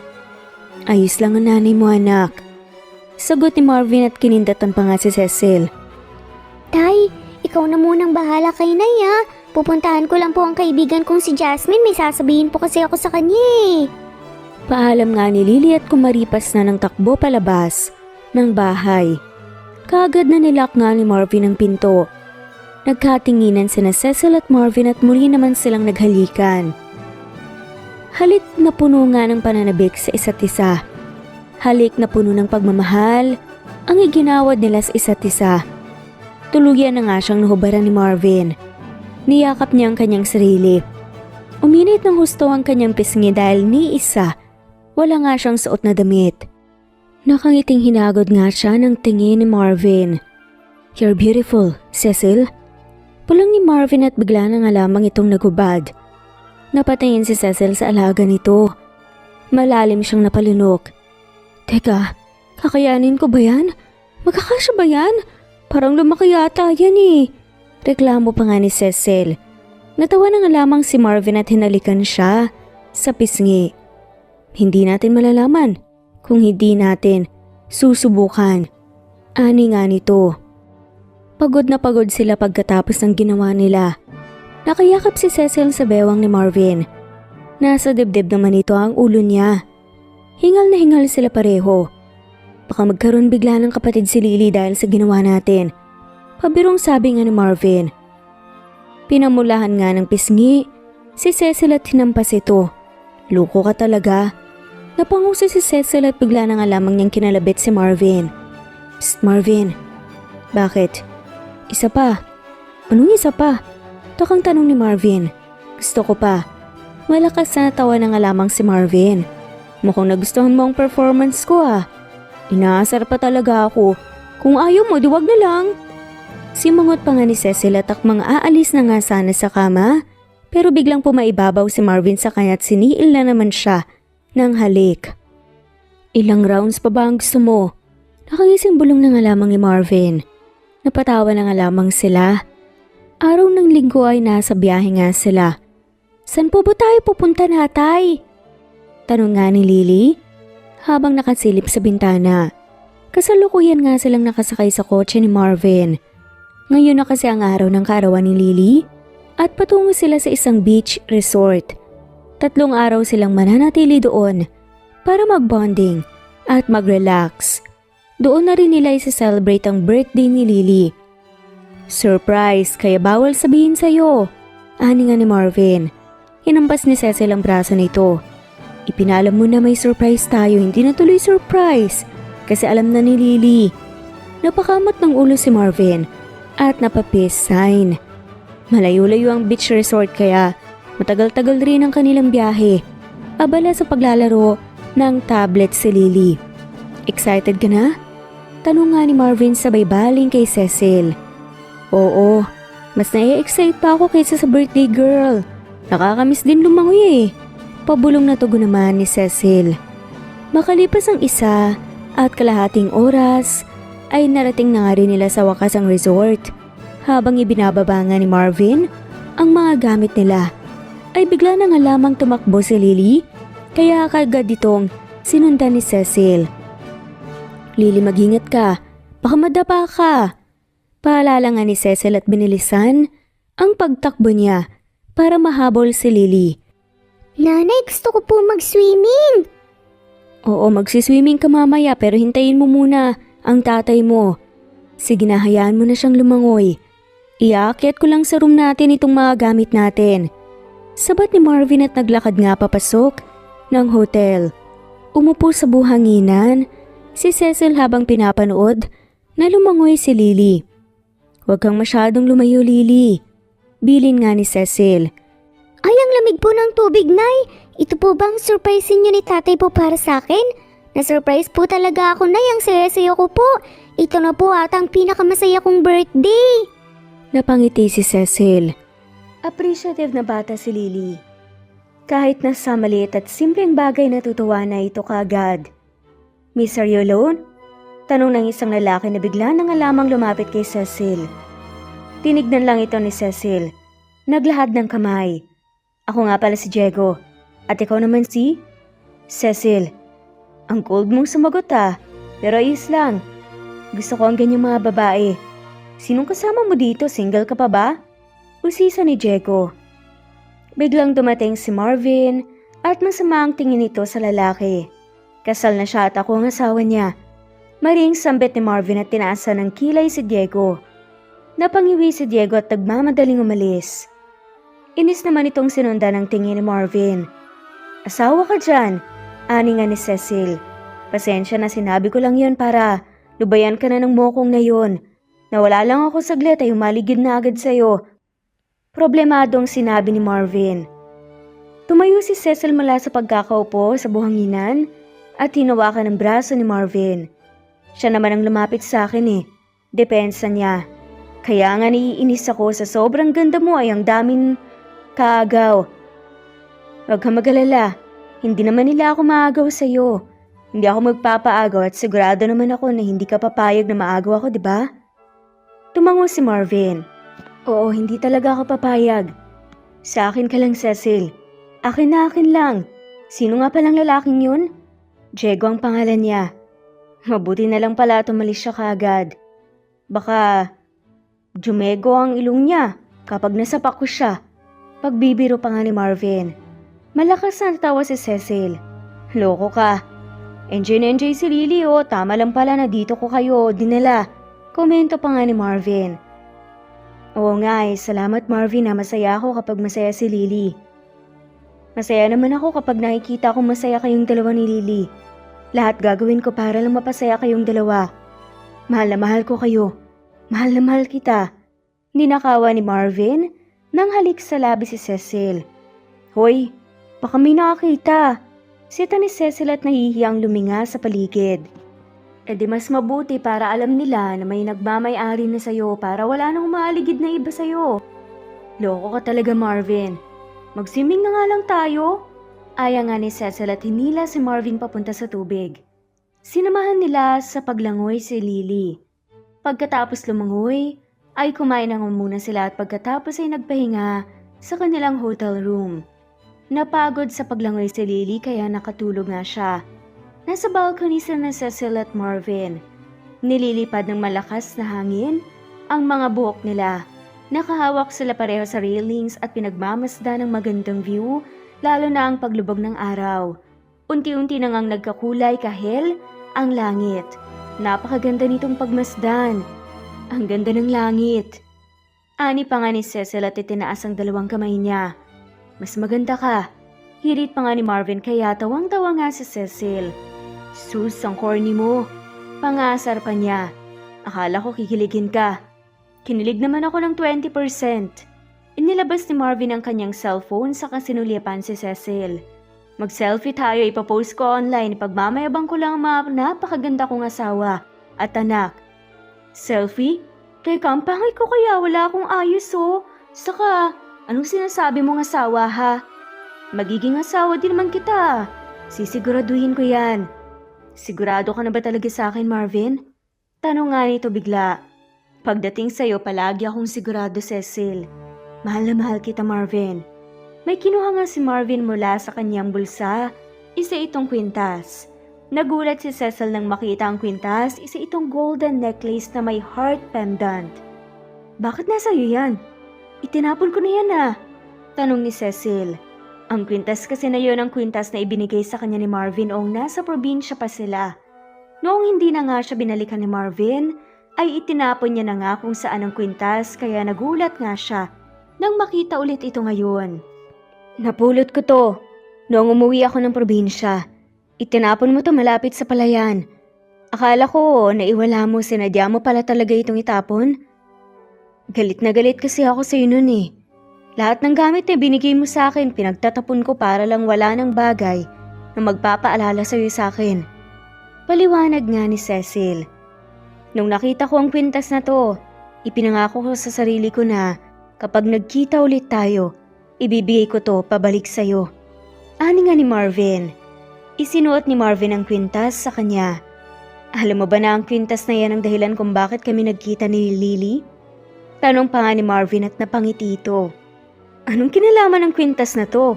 Ayos lang ang nanay mo, anak. Sagot ni Marvin at kinindatan pa nga si Cecil. Tay, ikaw na munang bahala kay Nay ha. Pupuntahan ko lang po ang kaibigan kong si Jasmine. May sasabihin po kasi ako sa kanya eh. Paalam nga ni Lily at kumaripas na ng takbo palabas ng bahay. Kaagad na nilak nga ni Marvin ang pinto. Nagkatinginan sina Cecil at Marvin at muli naman silang naghalikan. Halik na puno nga ng pananabik sa isa't isa. Halik na puno ng pagmamahal ang iginawad nila sa isa't isa. Tuluyan na nga siyang nahubaran ni Marvin. Niyakap niya ang kanyang sarili. Uminit ng husto ang kanyang pisngi dahil ni isa, wala nga siyang suot na damit. Nakangiting hinagod nga siya ng tingin ni Marvin. You're beautiful, Cecil. Pulang ni Marvin at bigla na nga lamang itong nagubad. Napatingin si Cecil sa alaga nito. Malalim siyang napalunok. Teka, kakayanin ko ba yan? Magkakasya ba yan? Parang lumaki yata yan eh. Reklamo pa nga ni Cecil. Natawa na nga lamang si Marvin at hinalikan siya sa pisngi. Hindi natin malalaman kung hindi natin susubukan. Ani nga nito. Pagod na pagod sila pagkatapos ng ginawa nila. Nakayakap si Cecil sa bewang ni Marvin. Nasa dibdib naman ito ang ulo niya. Hingal na hingal sila pareho. Baka magkaroon bigla ng kapatid si Lily dahil sa ginawa natin. Pabirong sabi nga ni Marvin. Pinamulahan nga ng pisngi si Cecil at hinampas ito. Loko ka talaga. Napanguso si Cecil at bigla na nga lamang niyang kinalabit si Marvin. Psst, Marvin. Bakit? Isa pa. Anong isa pa? Takang tanong ni Marvin. Gusto ko pa. Malakas na natawa na nga lamang si Marvin. Mukhang nagustuhan mo ang performance ko ah. Inaasar pa talaga ako. Kung ayaw mo, diwag na lang. Simangot pa nga ni Cecil at akmang aalis na nga sana sa kama. Pero biglang pumaibabaw si Marvin sa kanya at siniil na naman siya ng halik. Ilang rounds pa ba ang gusto mo? Nakangising bulong na nga lamang ni Marvin. Napatawa na nga lamang sila. Araw ng linggo ay nasa biyahe nga sila. San po ba tayo pupunta na, tay? Tanong nga ni Lily habang nakasilip sa bintana. Kasalukuyan nga silang nakasakay sa kotse ni Marvin. Ngayon na kasi ang araw ng kaarawan ni Lily at patungo sila sa isang beach resort. 3 araw silang mananatili doon para mag-bonding at mag-relax. Doon na rin nila isa-celebrate ang birthday ni Lily. Surprise, kaya bawal sabihin sa'yo. Ani nga ni Marvin. Hinampas ni Cecil ang braso nito. Ipinalam mo na may surprise tayo, hindi na tuloy surprise. Kasi alam na ni Lily. Napakamot ng ulo si Marvin at napapeace sign. Malayo-layo ang beach resort kaya matagal-tagal rin ang kanilang biyahe. Abala sa paglalaro ng tablet si Lily. Excited ka na? Tanong nga ni Marvin sabay baling kay Cecil. Oo, mas nai-excite pa ako kaysa sa birthday girl. Nakakamiss din lumangoy eh. Pabulong na tugon naman ni Cecil. Makalipas ang 1 at kalahating oras ay narating na nga rin nila sa wakas ang resort. Habang ibinababa nga ni Marvin ang mga gamit nila, ay bigla na nga lamang tumakbo si Lily, kaya kagad itong sinundan ni Cecil. Lily, mag-ingat ka, baka madapa ka. Paalala nga ni Cecil at binilisan ang pagtakbo niya para mahabol si Lily. Nanay, gusto ko po mag-swimming. Oo, magsiswimming ka mamaya pero hintayin mo muna ang tatay mo. Sige na, hayaan mo na siyang lumangoy. Iaakyat ko lang sa room natin itong mga gamit natin. Sabat ni Marvin at naglakad nga papasok ng hotel. Umupo sa buhanginan si Cecil habang pinapanood na lumangoy si Lily. Huwag kang masyadong lumayo, Lily. Bilin nga ni Cecil. Ay, ang lamig po ng tubig, Nay. Ito po bang surprise niyo ni tatay po para sa akin? Na-surprise po talaga ako, Nay. Ang saya-saya ko po. Ito na po ata ang pinakamasaya kong birthday. Napangiti si Cecil. Appreciative na bata si Lily. Kahit nasa maliit at simpleng bagay natutuwa na ito kaagad. Miss, are you alone? Tanong ng isang lalaki na bigla na nga lamang lumapit kay Cecil. Tinignan lang ito ni Cecil. Naglahad ng kamay. Ako nga pala si Diego. At ikaw naman si? Cecil. Ang cold mong sumagot pero ayos lang. Gusto ko ang ganyang mga babae. Sinong kasama mo dito? Single ka pa ba? Usisa ni Diego. Biglang dumating si Marvin at masama ang tingin nito sa lalaki. Kasal na siya at ako ang asawa niya. Maring sambit ni Marvin at tinaasan ng kilay si Diego. Napangiwi si Diego at nagmamadaling umalis. Inis naman itong sinundan ng tingin ni Marvin. Asawa ka dyan, ani nga ni Cecil. Pasensya na sinabi ko lang yon para lubayan ka na ng mokong na yon. Nawala lang ako saglit ay umaligid na agad sa'yo. Problemadong sinabi ni Marvin. Tumayo si Cecil mula sa pagkakaupo sa buhanginan at hinawakan ang braso ni Marvin. Siya naman ang lumapit sa akin Depensa niya. Kaya nga naiinis ako sa sobrang ganda mo ay ang daming kaagaw. Huwag kang mag-alala. Hindi naman nila ako maagaw sa'yo. Hindi ako magpapaagaw at sigurado naman ako na hindi ka papayag na maagaw ako, di ba? Tumango si Marvin. Oo, hindi talaga ako papayag. Sa akin ka lang, Cecil. Akin na akin lang. Sino nga palang lalaking yun? Diego ang pangalan niya. Mabuti na lang pala tumalis siya kaagad. Baka Jumego ang ilong niya kapag nasapak ko siya. Pagbibiro pa nga ni Marvin. Malakas na tawa si Cecil. Loko ka. Enjoy na enjoy si Lily Tama lang pala na dito ko kayo dinala. Komento pa nga ni Marvin. Oo nga salamat Marvin na masaya ako kapag masaya si Lily. Masaya naman ako kapag nakikita kong masaya kayong dalawa ni Lily. Lahat gagawin ko para lang mapasaya kayong dalawa. Mahal na mahal ko kayo. Mahal na mahal kita. Ninakawa ni Marvin nang halik sa labi si Cecil. Hoy, baka may nakakita. Sita ni Cecil at nahihiyang luminga sa paligid. E di mas mabuti para alam nila na may nagmamay-ari na sa'yo para wala nang maaligid na iba sa'yo. Loko ka talaga Marvin. Magsiming na nga lang tayo. Aya nga ni Cecil at hinila si Marvin papunta sa tubig. Sinamahan nila sa paglangoy si Lily. Pagkatapos lumangoy, ay kumain na muna sila at pagkatapos ay nagpahinga sa kanilang hotel room. Napagod sa paglangoy si Lily kaya nakatulog nga siya. Nasa balcony sila na Cecil at Marvin. Nililipad ng malakas na hangin ang mga buhok nila. Nakahawak sila pareho sa railings at pinagmamasda ng magandang view lalo na ang paglubog ng araw. Unti-unti na ngang nagkakulay kahel ang langit. Napakaganda nitong pagmasdan. Ang ganda ng langit. Ani pa nga ni Cecil at itinaas ang dalawang kamay niya. Mas maganda ka. Hirit pa nga ni Marvin kaya tawang-tawa nga si Cecil. Sus, ang corny mo. Pangasar pa niya. Akala ko kikiligin ka. Kinilig naman ako ng 20%. Inilabas ni Marvin ang kanyang cellphone sa kasinulipan si Cecil. Mag-selfie tayo, ipapost ko online, pagmamayabang ko lang ang mga napakaganda kong asawa at anak. Selfie? Teka, ang pangay ko kaya wala akong ayos Saka, anong sinasabi mong asawa ha? Magiging asawa din naman kita. Sisiguraduhin ko yan. Sigurado ka na ba talaga sa akin, Marvin? Tanong nga nito bigla. Pagdating sa'yo, palagi akong sigurado, Cecil. Mahal na mahal kita, Marvin. May kinuha nga si Marvin mula sa kanyang bulsa. Isa itong kwintas. Nagulat si Cecil nang makita ang kwintas. Isa itong golden necklace na may heart pendant. Bakit nasa iyo yan? Itinapon ko na yan Tanong ni Cecil. Ang kwintas kasi na yun ang kwintas na ibinigay sa kanya ni Marvin noong nasa probinsya pa sila. Noong hindi na nga siya binalikan ni Marvin, ay itinapon niya na nga kung saan ang kwintas kaya nagulat nga siya nang makita ulit ito ngayon. Napulot ko to. Noong umuwi ako ng probinsya, itinapon mo to malapit sa palayan. Akala ko naiwala mo, sinadya mo pala talaga itong itapon. Galit na galit kasi ako sa iyo nun Lahat ng gamit na binigay mo sa akin, pinagtatapon ko para lang wala ng bagay na magpapaalala sa iyo sa akin. Paliwanag nga ni Cecil. Nung nakita ko ang kwintas na to, ipinangako ko sa sarili ko na kapag nagkita ulit tayo, ibibigay ko to pabalik sa iyo. Ani nga ni Marvin. Isinuot ni Marvin ang kwintas sa kanya. Alam mo ba na ang kwintas na yan ang dahilan kung bakit kami nagkita ni Lily? Tanong pa nga ni Marvin at napangiti ito. Anong kinalaman ng kwintas na to?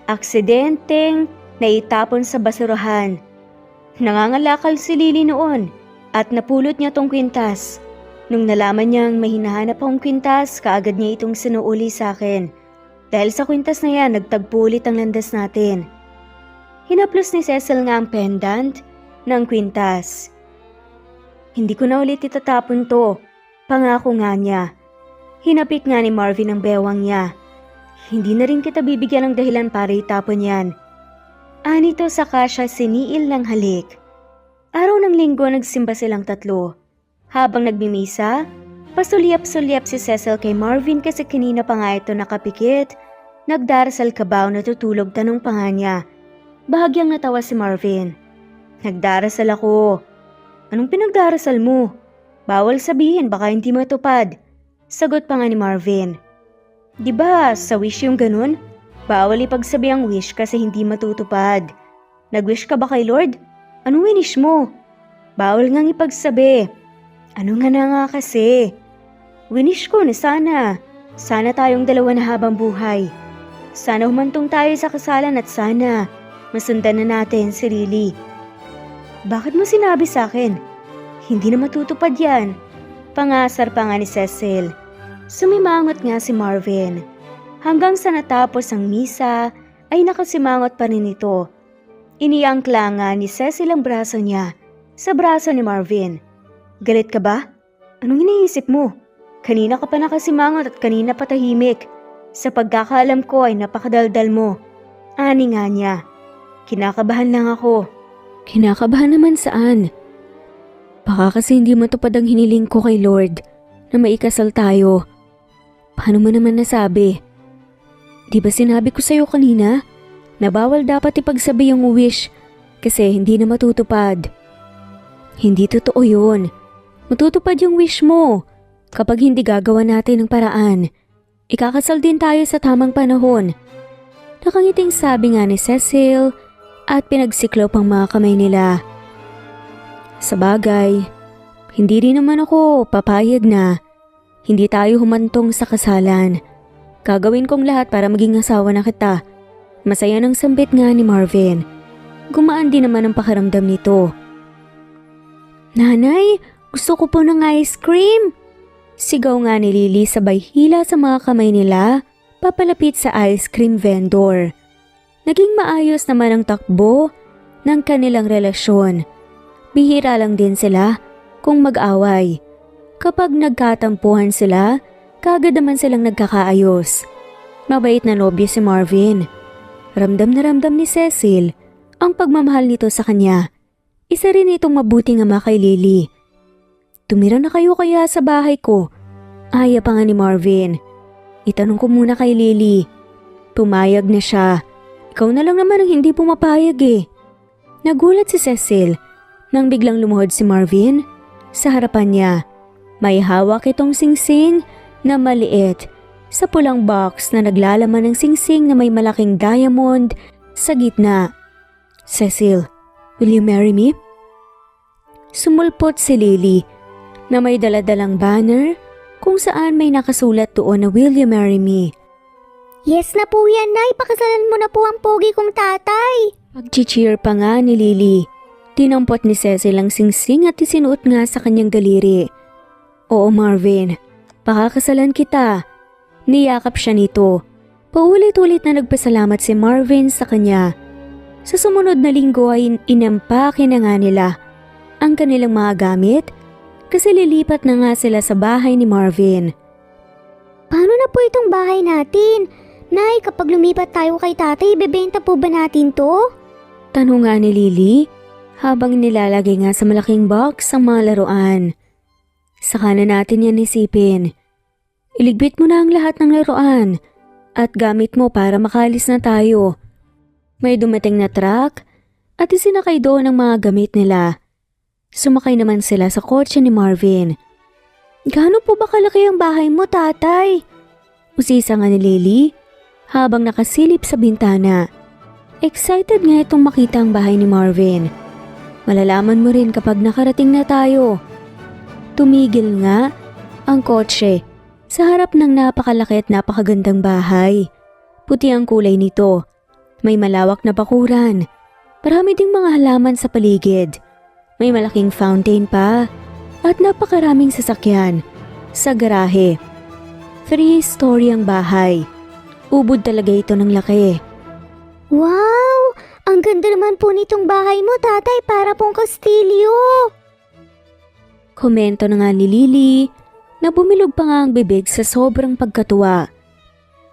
Aksidenteng naitapon sa basurahan. Nangangalakal si Lily noon at napulot niya tong kwintas. Nung nalaman niyang may hinahanap akong kwintas, kaagad niya itong sinuuli sa akin. Dahil sa kwintas na yan, nagtagpo ulit ang landas natin. Hinaplos ni Cecil nga ang pendant ng kwintas. Hindi ko na ulit itatapon to, pangako nga niya. Hinapit nga ni Marvin ang bewang niya. Hindi na rin kita bibigyan ng dahilan para itapon yan. Anito saka siya siniil ng halik. Araw ng linggo nagsimba silang tatlo. Habang nagmimisa, pasulyap-sulyap si Cecil kay Marvin kasi kanina pa nga ito nakapikit. Nagdarasal ka ba o natutulog, tanong pa nga niya. Bahagyang natawa si Marvin. Nagdarasal ako. Anong pinagdarasal mo? Bawal sabihin, baka hindi matupad. Sagot pa nga ni Marvin. Di ba sa wish yung ganun? Bawal ipagsabi ang wish kasi hindi matutupad. Nag-wish ka ba kay Lord? Anong winish mo? Bawal ngang ipagsabi. Ano nga na nga kasi? Winish ko na sana tayong dalawa na habang buhay. Sana humantong tayo sa kasalan at sana masundan na natin si Lily. Bakit mo sinabi sa akin? Hindi na matutupad yan. Pangasar pa nga ni Cecil. Sumimangot nga si Marvin. Hanggang sa natapos ang misa ay nakasimangot pa rin ito. Iniangkla nga ni Cecil ang braso niya sa braso ni Marvin. Galit ka ba? Anong iniisip mo? Kanina ka pa nakasimangot at kanina pa tahimik. Sa pagkakaalam ko ay napakadaldal mo. Ani nga niya. Kinakabahan lang ako. Kinakabahan naman saan? Baka kasi hindi matupad ang hiniling ko kay Lord na maikasal tayo. Paano mo naman nasabi? Di ba sinabi ko sa'yo kanina na bawal dapat ipagsabi yung wish kasi hindi na matutupad? Hindi totoo yun. Matutupad yung wish mo kapag hindi gagawa natin ng paraan. Ikakasal din tayo sa tamang panahon. Nakangiting sabi nga ni Cecil at pinagsiklop ang mga kamay nila. Sa bagay, hindi rin naman ako papayag na hindi tayo humantong sa kasalan. Gagawin kong lahat para maging asawa na kita. Masaya ng sambit nga ni Marvin. Gumaan din naman ang pakiramdam nito. Nanay, gusto ko po ng ice cream. Sigaw nga ni Lily sabay hila sa mga kamay nila papalapit sa ice cream vendor. Naging maayos naman ang takbo ng kanilang relasyon. Bihira lang din sila kung mag-away. Kapag nagkatampuhan sila, kagad naman silang nagkakaayos. Mabait na nobyo si Marvin. Ramdam na ramdam ni Cecil ang pagmamahal nito sa kanya. Isa rin itong mabuting ama kay Lily. Tumira na kayo kaya sa bahay ko? Aya pa nga ni Marvin. Itanong ko muna kay Lily. Pumayag na siya. Ikaw na lang naman ang hindi pumapayag Nagulat si Cecil nang biglang lumuhod si Marvin. Sa harapan niya, may hawak itong singsing na maliit sa pulang box na naglalaman ng singsing na may malaking diamond sa gitna. Cecil, will you marry me? Sumulpot si Lily na may daladalang banner kung saan may nakasulat doon na will you marry me. Yes na po yan, Nay. Pakasalan mo na po ang pogi kong tatay. Pag-cheer pa nga ni Lily. Tinampot ni Cecil ang singsing at isinuot nga sa kanyang daliri. Oo, Marvin. Pakakasalan kita. Niyakap siya nito. Paulit-ulit na nagpasalamat si Marvin sa kanya. Sa sumunod na linggo ay inampake na nga nila ang kanilang mga gamit kasi lilipat na nga sila sa bahay ni Marvin. Paano na po itong bahay natin? Nay, kapag lumipat tayo kay tatay, bebenta po ba natin to? Tanong nga ni Lily habang nilalagay nga sa malaking box ang mga laruan. Saka na natin yan isipin. Iligpit mo na ang lahat ng laruan at gamit mo para makalis na tayo. May dumating na truck at isinakay doon ang mga gamit nila. Sumakay naman sila sa kotse ni Marvin. Gaano po ba kalaki ang bahay mo, tatay? Usisa nga ni Lily habang nakasilip sa bintana. Excited nga itong makita ang bahay ni Marvin. Malalaman mo rin kapag nakarating na tayo. Tumigil nga ang kotse sa harap ng napakalaki at napakagandang bahay. Puti ang kulay nito. May malawak na bakuran. Marami ding mga halaman sa paligid. May malaking fountain pa at napakaraming sasakyan sa garahe. 3-story ang bahay. Ubod talaga ito ng laki. Wow! Ang ganda naman po nitong bahay mo, tatay, para pong kastilyo. Komento na nga ni Lily na bumilog pa nga ang bibig sa sobrang pagkatuwa.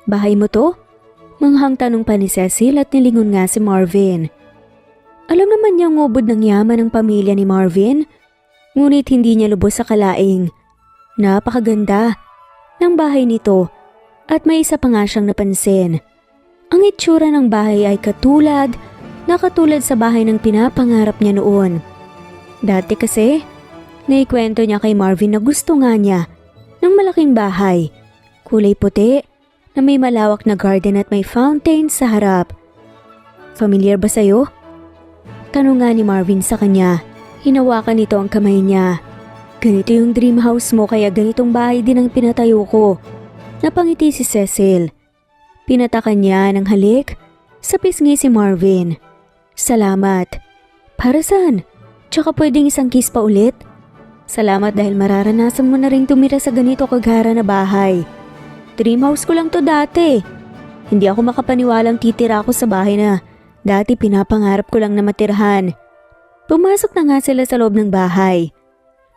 Bahay mo to? Manghang tanong pa ni Cecil at nilingon nga si Marvin. Alam naman niya ang ubod ng yaman ng pamilya ni Marvin, ngunit hindi niya lubos sa kalaing. Napakaganda ng bahay nito at may isa pa nga siyang napansin. Ang itsura ng bahay ay katulad sa bahay ng pinapangarap niya noon. Dati kasi, naikwento niya kay Marvin na gusto nga niya ng malaking bahay, kulay puti, na may malawak na garden at may fountain sa harap. Familiar ba sa'yo? Tanong nga ni Marvin sa kanya. Hinawakan nito ang kamay niya. Ganito yung dream house mo kaya ganitong bahay din ang pinatayo ko. Napangiti si Cecil. Pinatakan niya ng halik sa pisngi si Marvin. Salamat. Para saan? Tsaka pwedeng isang kiss pa ulit? Salamat dahil mararanasan mo na rin tumira sa ganito kagara na bahay. Dream house ko lang to dati. Hindi ako makapaniwalang titira ako sa bahay na dati pinapangarap ko lang na matirhan. Pumasok na nga sila sa loob ng bahay.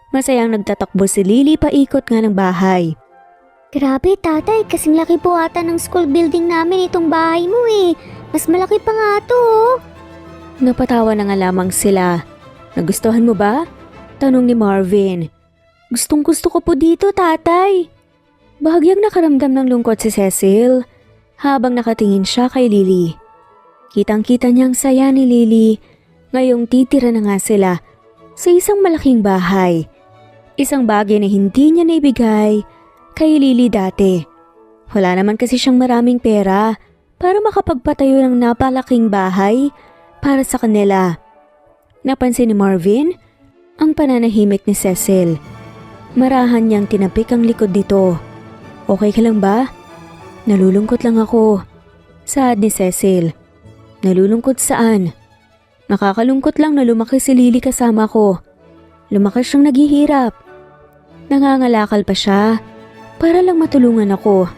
Masayang nagtatakbo si Lily paikot nga ng bahay. Grabe, tatay, kasing laki po ata ng school building namin itong bahay mo eh. Mas malaki pa nga to oh. Napatawa na nga lamang sila. Nagustuhan mo ba? Tanong ni Marvin. Gustong gusto ko po dito, tatay. Bahagyang nakaramdam ng lungkot si Cecil habang nakatingin siya kay Lily. Kitang-kita niyang saya ni Lily ngayong titira na nga sila sa isang malaking bahay. Isang bagay na hindi niya naibigay kay Lily dati. Wala naman kasi siyang maraming pera para makapagpatayo ng napalaking bahay para sa kanila. Napansin ni Marvin ang pananahimik ni Cecil. Marahan niyang tinapik ang likod nito. Okay ka lang ba? Nalulungkot lang ako. Saad ni Cecil. Nalulungkot saan? Nakakalungkot lang na lumaki si Lily kasama ko. Lumaki siyang naghihirap. Nangangalakal pa siya para lang matulungan ako.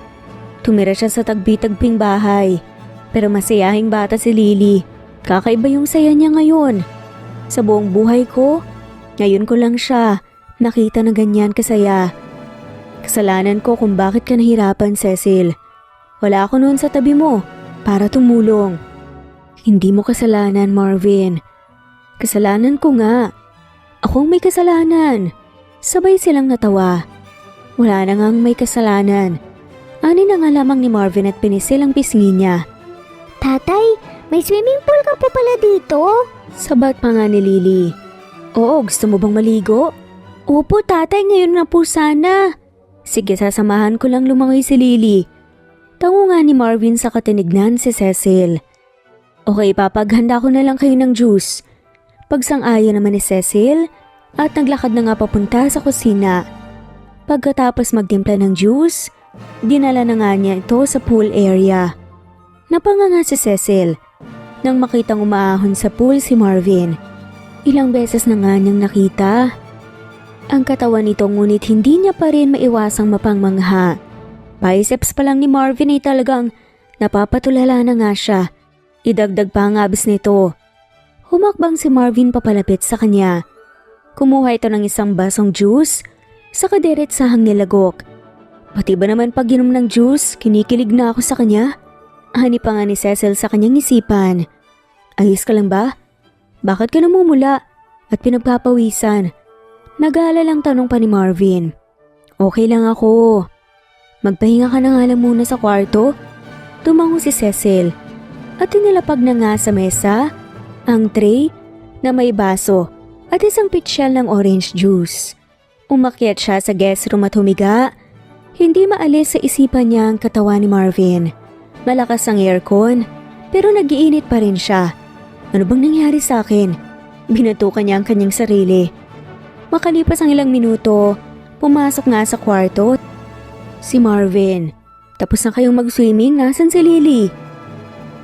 Tumira siya sa tagbi-tagbing bahay. Pero masayahing bata si Lily. Kakaiba yung saya niya ngayon. Sa buong buhay ko, ngayon ko lang siya nakita na ganyan kasaya. Kasalanan ko kung bakit ka nahirapan, Cecil. Wala ako noon sa tabi mo para tumulong. Hindi mo kasalanan, Marvin. Kasalanan ko nga. Ako ang may kasalanan. Sabay silang natawa. Wala na ngang may kasalanan. Ani na nga lamang ni Marvin at pinisil ang pisngi niya. Tatay, may swimming pool ka po pala dito? Sabat pa nga ni Lily. Oo, gusto mo bang maligo? Opo, tatay, ngayon na po sana. Sige, sasamahan ko lang lumangoy si Lily. Tango nga ni Marvin sa katinignan si Cecil. Okay, papaghanda ko na lang kayo ng juice. Pagsang-ayon naman ni Cecil at naglakad na nga papunta sa kusina. Pagkatapos magtimpla ng juice, dinala na nga niya ito sa pool area. Napanga nga si Cecil nang makitang umaahon sa pool si Marvin. Ilang beses na nga niyang nakita. ang katawan nito ngunit hindi niya pa rin maiwasang mapangmangha. Biceps pa lang ni Marvin ay talagang napapatulala na nga siya. Idagdag pa ang abs nito. Humakbang si Marvin papalapit sa kanya. Kumuha ito ng isang basong juice, saka diretsahang nilagok. Pati ba naman pag inom ng juice, kinikilig na ako sa kanya? Ani pa nga ni Cecil sa kanyang isipan. Ayos ka lang ba? Bakit ka namumula at pinagpapawisan? Nag-aalalang tanong pa ni Marvin. Okay lang ako. Magpahinga ka na nga lang muna sa kwarto. Tumango si Cecil at tinilapag na nga sa mesa ang tray na may baso at isang pitsyal ng orange juice. Umakyat siya sa guest room at humiga. Hindi maalis sa isipan niya ang katawan ni Marvin. Malakas ang aircon pero nag-iinit pa rin siya. Ano bang nangyari sa akin? Binatukan niya ang kanyang sarili. Makalipas ang ilang minuto, pumasok nga sa kwarto si Marvin. Tapos na kayong mag-swimming, nasan si Lily?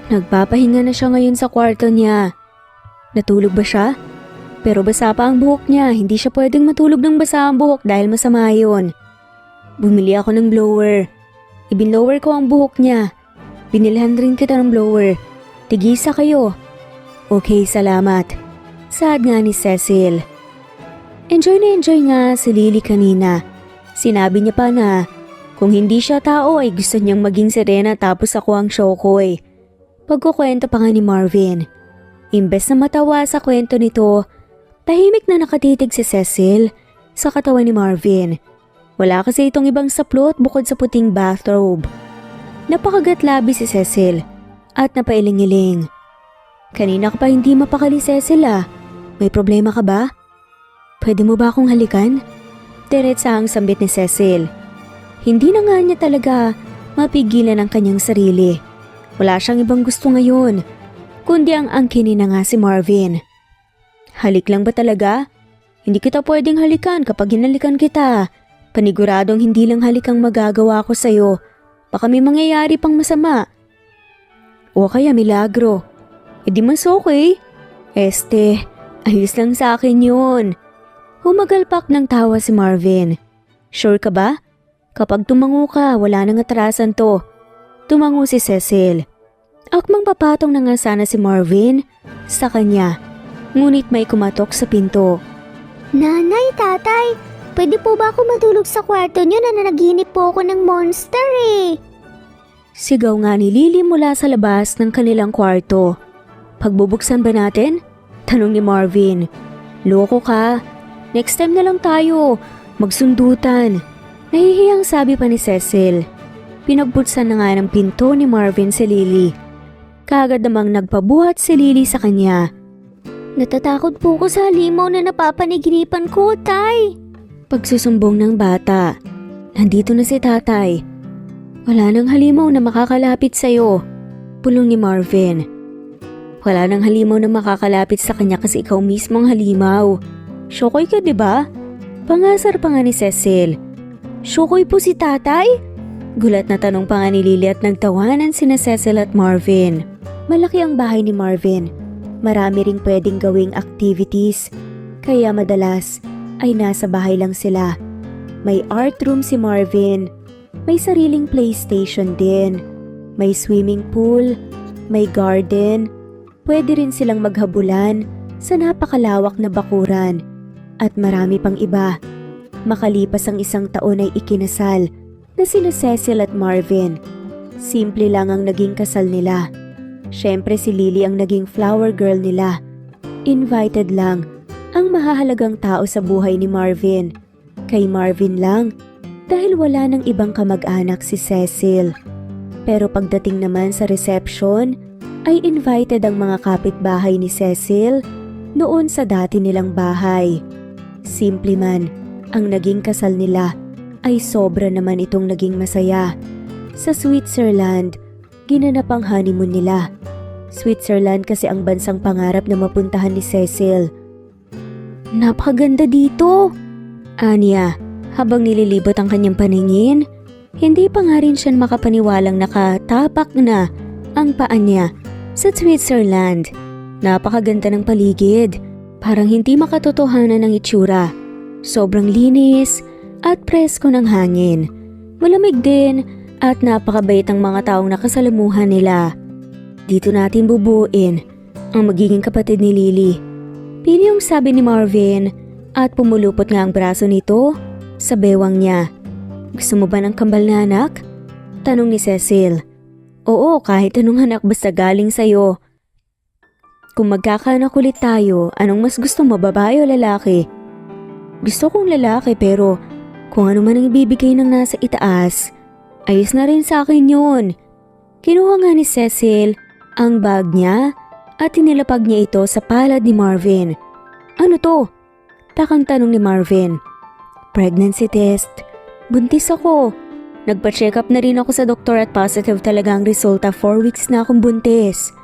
Nagpapahinga na siya ngayon sa kwarto niya. Natulog ba siya? Pero basa pa ang buhok niya, hindi siya pwedeng matulog ng basa ang buhok dahil masama yun. Bumili ako ng blower. Ibinlower ko ang buhok niya. Binilhan rin kita ng blower. Tigisa kayo. Okay, salamat. Saad nga ni Cecil. Enjoy nga si Lily kanina. Sinabi niya pa na kung hindi siya tao ay gusto niyang maging sirena tapos ako ang Shokoy. Pagkukwento pa nga ni Marvin. Imbes na matawa sa kwento nito, tahimik na nakatitig si Cecil sa katawan ni Marvin. Wala kasi itong ibang saplot bukod sa puting bathrobe. Napakagatlabi si Cecil at napailing-iling. Kanina ka pa hindi mapakali, Cecil ah. May problema ka ba? Pwede mo ba akong halikan? Diretsahang sambit ni Cecil. Hindi na nga niya talaga mapigilan ang kanyang sarili. Wala siyang ibang gusto ngayon, kundi ang angkinin na nga si Marvin. Halik lang ba talaga? Hindi kita pwedeng halikan kapag hinalikan kita. Paniguradong hindi lang halikang magagawa ko sa'yo. Baka may mangyayari pang masama. O kaya milagro. E di mas okay. Ayos lang sa akin yun. Humagalpak ng tawa si Marvin. Sure ka ba? Kapag tumango ka, wala nang atrasan to. Tumango si Cecil. Akmang papatong na nga sana si Marvin sa kanya. Ngunit may kumatok sa pinto. Nanay, tatay, pwede po ba ako matulog sa kwarto niyo na nanaginip po ako ng monster eh? Sigaw nga ni Lily mula sa labas ng kanilang kwarto. Pagbubuksan ba natin? Tanong ni Marvin. Loko ka. Next time na lang tayo. Magsundutan. Nahihiyang sabi pa ni Cecil. Pinagbutsan na nga ng pinto ni Marvin si Lily. Kaagad namang nagpabuhat si Lily sa kanya. Natatakot po ko sa halimaw na napapaniginipan ko, tay. Pagsusumbong ng bata. Nandito na si tatay. Wala nang halimaw na makakalapit sa'yo. Pulong ni Marvin. Wala nang halimaw na makakalapit sa kanya kasi ikaw mismo ang halimaw. Shokoy ka, diba? Pangasar pa nga ni Cecil. Shokoy po si tatay? Gulat na tanong pa nga ni Lily at nagtawanan sina Cecil at Marvin. Malaki ang bahay ni Marvin. Marami ring pwedeng gawing activities. Kaya madalas ay nasa bahay lang sila. May art room si Marvin. May sariling PlayStation din. May swimming pool. May garden. Pwede rin silang maghabulan sa napakalawak na bakuran. At marami pang iba. Makalipas ang isang taon ay ikinasal na sina Cecil at Marvin. Simple lang ang naging kasal nila. Siyempre si Lily ang naging flower girl nila. Invited lang ang mahahalagang tao sa buhay ni Marvin. Kay Marvin lang dahil wala nang ibang kamag-anak si Cecil. Pero pagdating naman sa reception ay invited ang mga kapitbahay ni Cecil noon sa dati nilang bahay. Simple man ang naging kasal nila ay sobra naman itong naging masaya. Sa Switzerland, ginanap ang honeymoon nila. Switzerland kasi ang bansang pangarap na mapuntahan ni Cecil. Napakaganda dito! Anya, habang nililibot ang kanyang paningin, hindi pa nga rin siya makapaniwalang nakatapak na ang paa niya sa Switzerland. Napakaganda ng paligid. Parang hindi makatotohanan ang itsura. Sobrang linis at presko ng hangin. Malamig din at napakabait ang mga taong nakasalamuhan nila. Dito natin bubuin ang magiging kapatid ni Lily. Pilyong sabi ni Marvin at pumulupot nga ang braso nito sa bewang niya. Gusto mo ba ng kambal na anak? Tanong ni Cecil. Oo, kahit anong anak basta galing sa'yo. Kung magkakaanak ulit tayo, anong mas gusto mo, babae o lalaki? Gusto kong lalaki pero kung ano man ang ibibigay ng nasa itaas, ayos na rin sa akin yun. Kinuha nga ni Cecil ang bag niya at inilapag niya ito sa palad ni Marvin. Ano to? Takang tanong ni Marvin. Pregnancy test. Buntis ako. Nagpa-check up na rin ako sa doktor at positive talaga ang resulta. 4 weeks na akong buntis.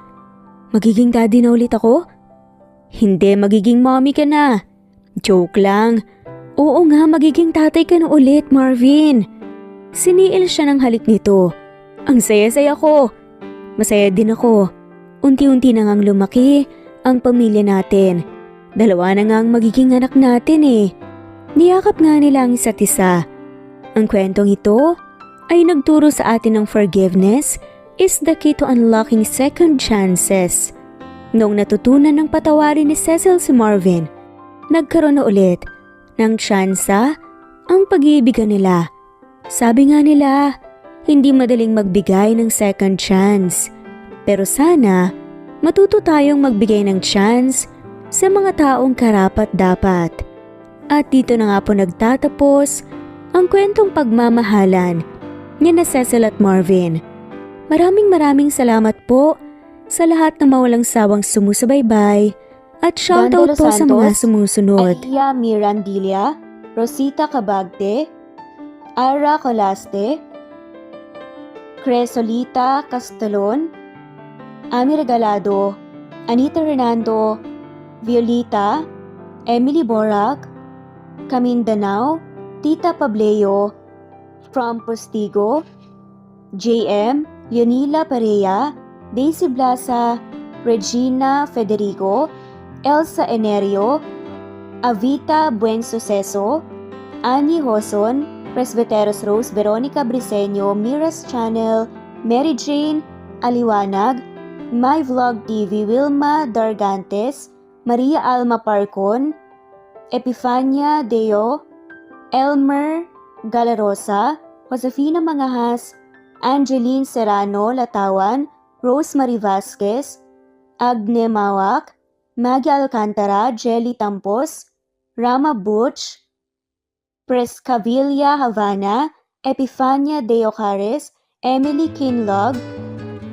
Magiging daddy na ulit ako? Hindi, magiging mommy ka na. Joke lang. Oo nga, magiging tatay ka na ulit, Marvin. Siniil siya ng halik nito. Ang saya-saya ko. Masaya din ako. Unti-unti na ngang lumaki ang pamilya natin. 2 na nga ang magiging anak natin eh. Niyakap nga nila ang isa't isa. Ang kwentong ito ay nagturo sa atin ng forgiveness is the key to unlocking second chances. Noong natutunan ng patawarin ni Cecil si Marvin, nagkaroon na ulit ng tsansa ang pag-iibigan nila. Sabi nga nila, hindi madaling magbigay ng second chance. Pero sana, matuto tayong magbigay ng chance sa mga taong karapat-dapat. At dito na nga po nagtatapos ang kwentong pagmamahalan ni na Cecil at Marvin. Maraming salamat po sa lahat na mawalang sawang sumusubaybay at shoutout po sa mga sumusunod. Alia Mirandilla, Rosita Cabagte, Ara Colaste, Cresolita Castelon, Ami Regalado, Anita Hernando, Violita, Emily Borac, Camindanao, Tita Pableo, from Postigo, JM, Leonila Perea, Daisy Blasa, Regina Federico, Elsa Enerio, Avita Buensuceso, Annie Hoson, Presbyteros Rose, Veronica Briseño, Miras Channel, Mary Jane Aliwanag, My Vlog TV, Wilma Dargantes, Maria Alma Parcon, Epifania Deo, Elmer Galarosa, Josefina Mangahas, Angeline Serrano Latawan, Rosemary Vasquez, Agne Mawak, Maggie Alcantara, Jelly Tampos, Rama Butch, Prescavilla Havana, Epifania De Ocares, Emily Kinlog,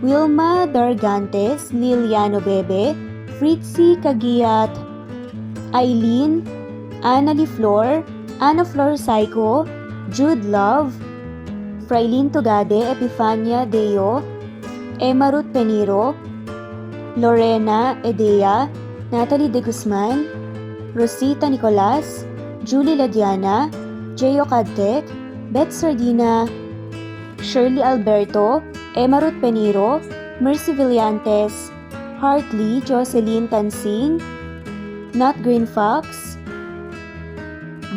Wilma Dargantes, Liliano Bebe, Fritzy Kagiat, Eileen, Annalie Flor, Ana Flor Psycho, Jude Love, Frailin Tugade, Epifania Deo, Emma Ruth Peniro, Lorena Edea, Natalie De Guzman, Rosita Nicolas, Julie Ladiana, Jeyo Cadtec, Beth Sardina, Shirley Alberto, Emma Ruth Peniro, Mercy Villantes, Hartley, Jocelyn Tansing, Nat Green Fox,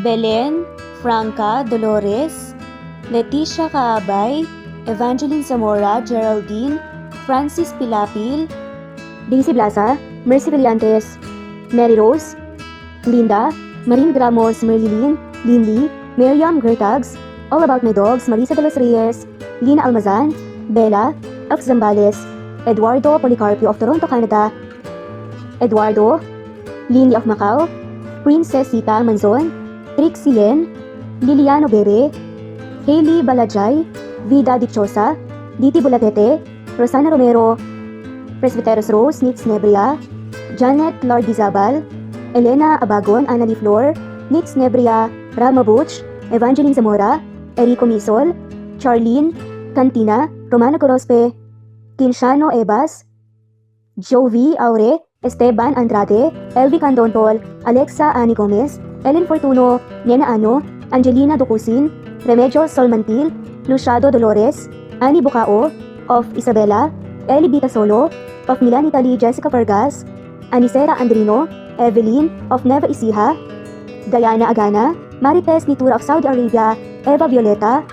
Belen, Franca, Dolores, Leticia Kaabay, Evangeline Zamora, Geraldine, Francis Pilapil, Daisy Blaza, Mercy Villantes, Mary Rose, Linda, Marine Gramos, Merlin, Lindy, Miriam Gertags, All About My Dogs, Marisa de los Reyes, Lina Almazan, Bella, F. Zambales, Eduardo Policarpio of Toronto, Canada, Eduardo, Lindy of Macau, Princess Sita Manzon, Trixie Len, Liliano Bebe, Hailey Balajay, Vida Dichosa, Diti Bulatete, Rosana Romero, Presbyteros Rose, Nitz Nebria, Janet Lardizabal, Elena Abagon, Annalie Flor, Nitz Nebria, Rama Butch, Evangeline Zamora, Erico Misol, Charlene Cantina, Romano Corospe, Kinshano Ebas, Jovi Aure, Esteban Andrade, Elvi Candontol, Alexa Ani Gomez, Ellen Fortuno, Nena Ano, Angelina Ducusin, Remedios Solmantil, Luciado Dolores, Ani Bucao, of Isabela, Eli Bita Solo, of Milan Italy, Jessica Vargas, Anisera Andrino, Evelyn, of Neva Ecija, Diana Agana, Marites Nitura of Saudi Arabia, Eva Violeta,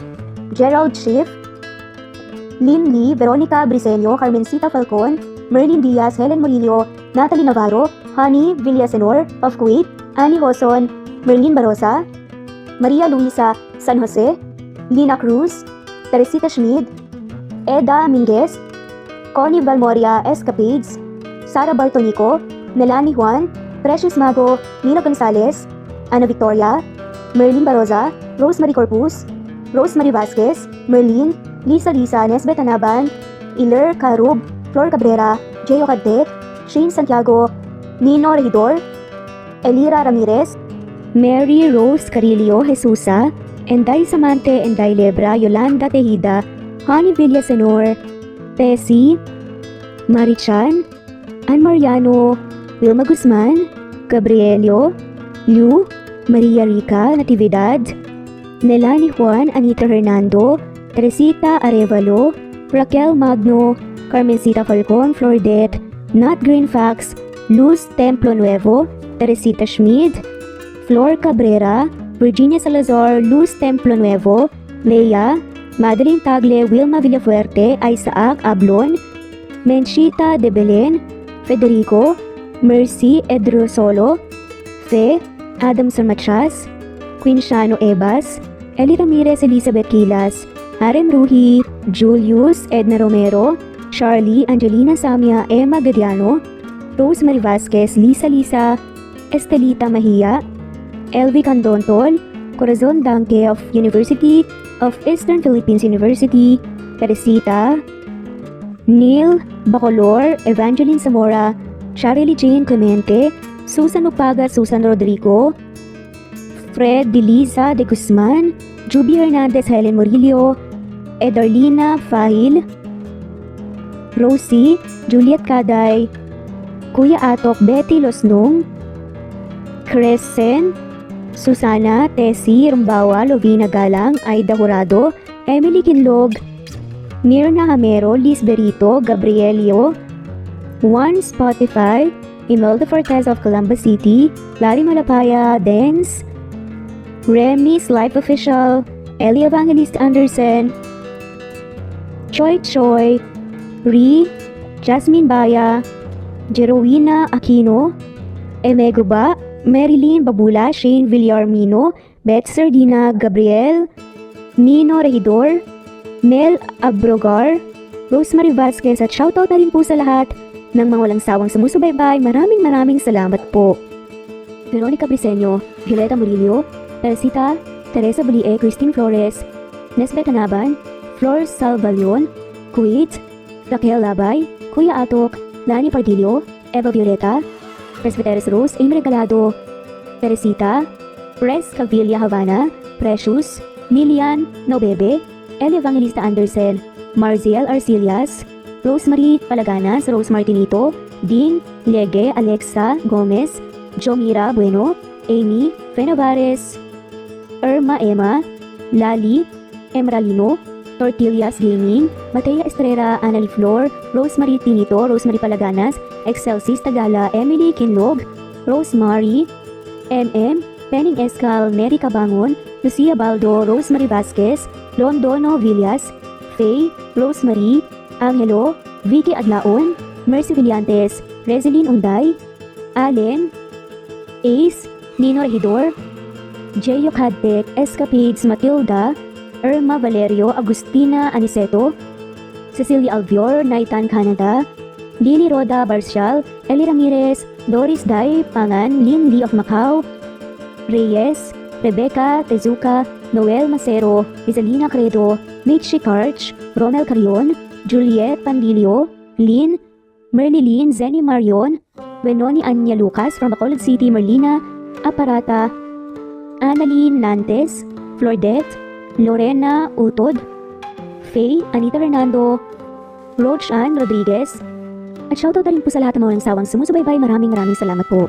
Gerald Schiff, Lynn Lee, Veronica Briseño, Carmencita Falcon, Merlin Diaz, Helen Murillo, Natalie Navarro, Honey Villasenor of Kuwait, Annie Hoson, Merlin Barosa, Maria Luisa San Jose, Lina Cruz, Teresita Schmid, Eda Minguez, Connie Valmoria Escapades, Sara Bartonico, Melanie Juan, Precious Mago, Nina Gonzalez, Ana Victoria, Merlin Baroza, Rosemary Corpus, Rosemary Vasquez, Merlin, Lisa Nesbet Anaban, Iler Carub, Flor Cabrera, Jeyo Cadec, Shane Santiago, Nino Regidor, Elira Ramirez, Mary Rose Carillo Jesusa, Enday Samante, Enday Lebra, Yolanda Tejida, Honey Villasenor, Tessie, Marichan, Ann Mariano, Wilma Guzman, Gabrielio, Liu, Maria Rica Natividad, Nelani Juan, Anita Hernando, Teresita Arevalo, Raquel Magno, Carmencita Falcon, Flordet, Nat Greenfax, Luz Templo Nuevo, Teresita Schmid, Flor Cabrera, Virginia Salazar, Luz Templo Nuevo, Leia, Madeline Tagle, Wilma Villafuerte, Isaac Ablon, Menchita de Belen, Federico, Mercy Edrosolo, Fe, Adamson Machas, Quinshano Ebas, Eli Ramirez Elizabeth Quilas, Harem Ruhi, Julius Edna Romero, Charlie Angelina Samia, Emma Gadiano, Rosemary Vasquez, Lisa, Estelita Mahia, Elvi Candontol, Corazon Danke of University of Eastern Philippines University, Teresita, Neil Bacolor, Evangeline Zamora, Charlie Jane Clemente, Susan Upaga, Susan Rodrigo, Fred Deliza de Guzman, Juby Hernandez, Helen Murillo, Edarlina Fahil, Rosie, Juliet Caday, Kuya Atok, Betty Losnong, Crescent, Susana, Tessie, Rumbawa, Lovina Galang, Aida Jurado, Emily Kinlog, Mirna Hamero, Liz Berito, Gabrielio, Juan Spotify, Imelda Fortes of Columbus City, Larry Malapaya, Dance, Remy's Life Official, Ellie Evangelist Anderson, Choi Choi, Ri, Jasmine Baya, Jerowina Aquino, Emeguba, Marilyn Babula, Shane Villarmino, Beth Sardina, Gabriel, Nino Regidor, Mel Abrogar, Rosemary Vasquez at shoutout na rin po sa lahat ng mga walang sawang sumusubaybay. Maraming salamat po. Veronica Briseño, Violeta Murillo, Teresita, Teresa Bulie, Christine Flores, Nesbet Anaban, Flor Salvalion, Kuwait, Raquel Labay, Kuya Atok, Lani Pardillo, Eva Violeta, Presbyteris Rose, Amy Regalado, Teresita, Pres Cavilla Havana, Precious, Nilian Nobebe, Eli Evangelista Anderson, Marziel Arcilias, Rosemary Palaganas, Rose Martinito, Dean Lege, Alexa Gomez, Jomira Bueno, Amy Fenavares, Irma Emma, Lali Emralino, Tortillas Gaming, Matea Estrera, Anali Flor, Rosemary Tinito, Rosemary Palaganas, Excelsis Tagala, Emily Kinlog, Rosemary, MM, Penning Escal, Mary Cabangon, Lucia Baldo, Rosemary Vasquez, Londono Villas, Faye, Rosemary, Angelo, Vicky Adlaon, Mercy Villantes, Rezeline Unday, Allen, Ace, Nino Regidor, Jeyo Cadec, Escapades Matilda, Irma Valerio, Agustina Aniceto, Cecilia Alvior, Naitan Canada, Lily Roda Barcial, Eli Ramirez, Doris Day Pangan, Lynn Lee of Macau, Reyes, Rebecca Tezuka, Noel Macero, Isalina Credo, Mitchie Karch, Romel Carion, Juliet Pandilio, Lynn, Merlilyn Zenny Marion, Benoni Anya Lucas from Bacolod City, Merlina Aparata, Annalyn Nantes, Flordet, Lorena Utod, Faye, Anita Fernando, Roach Ann Rodriguez, at shoutout na rin po sa lahat ng mga sawang sumusubaybay. Maraming salamat po.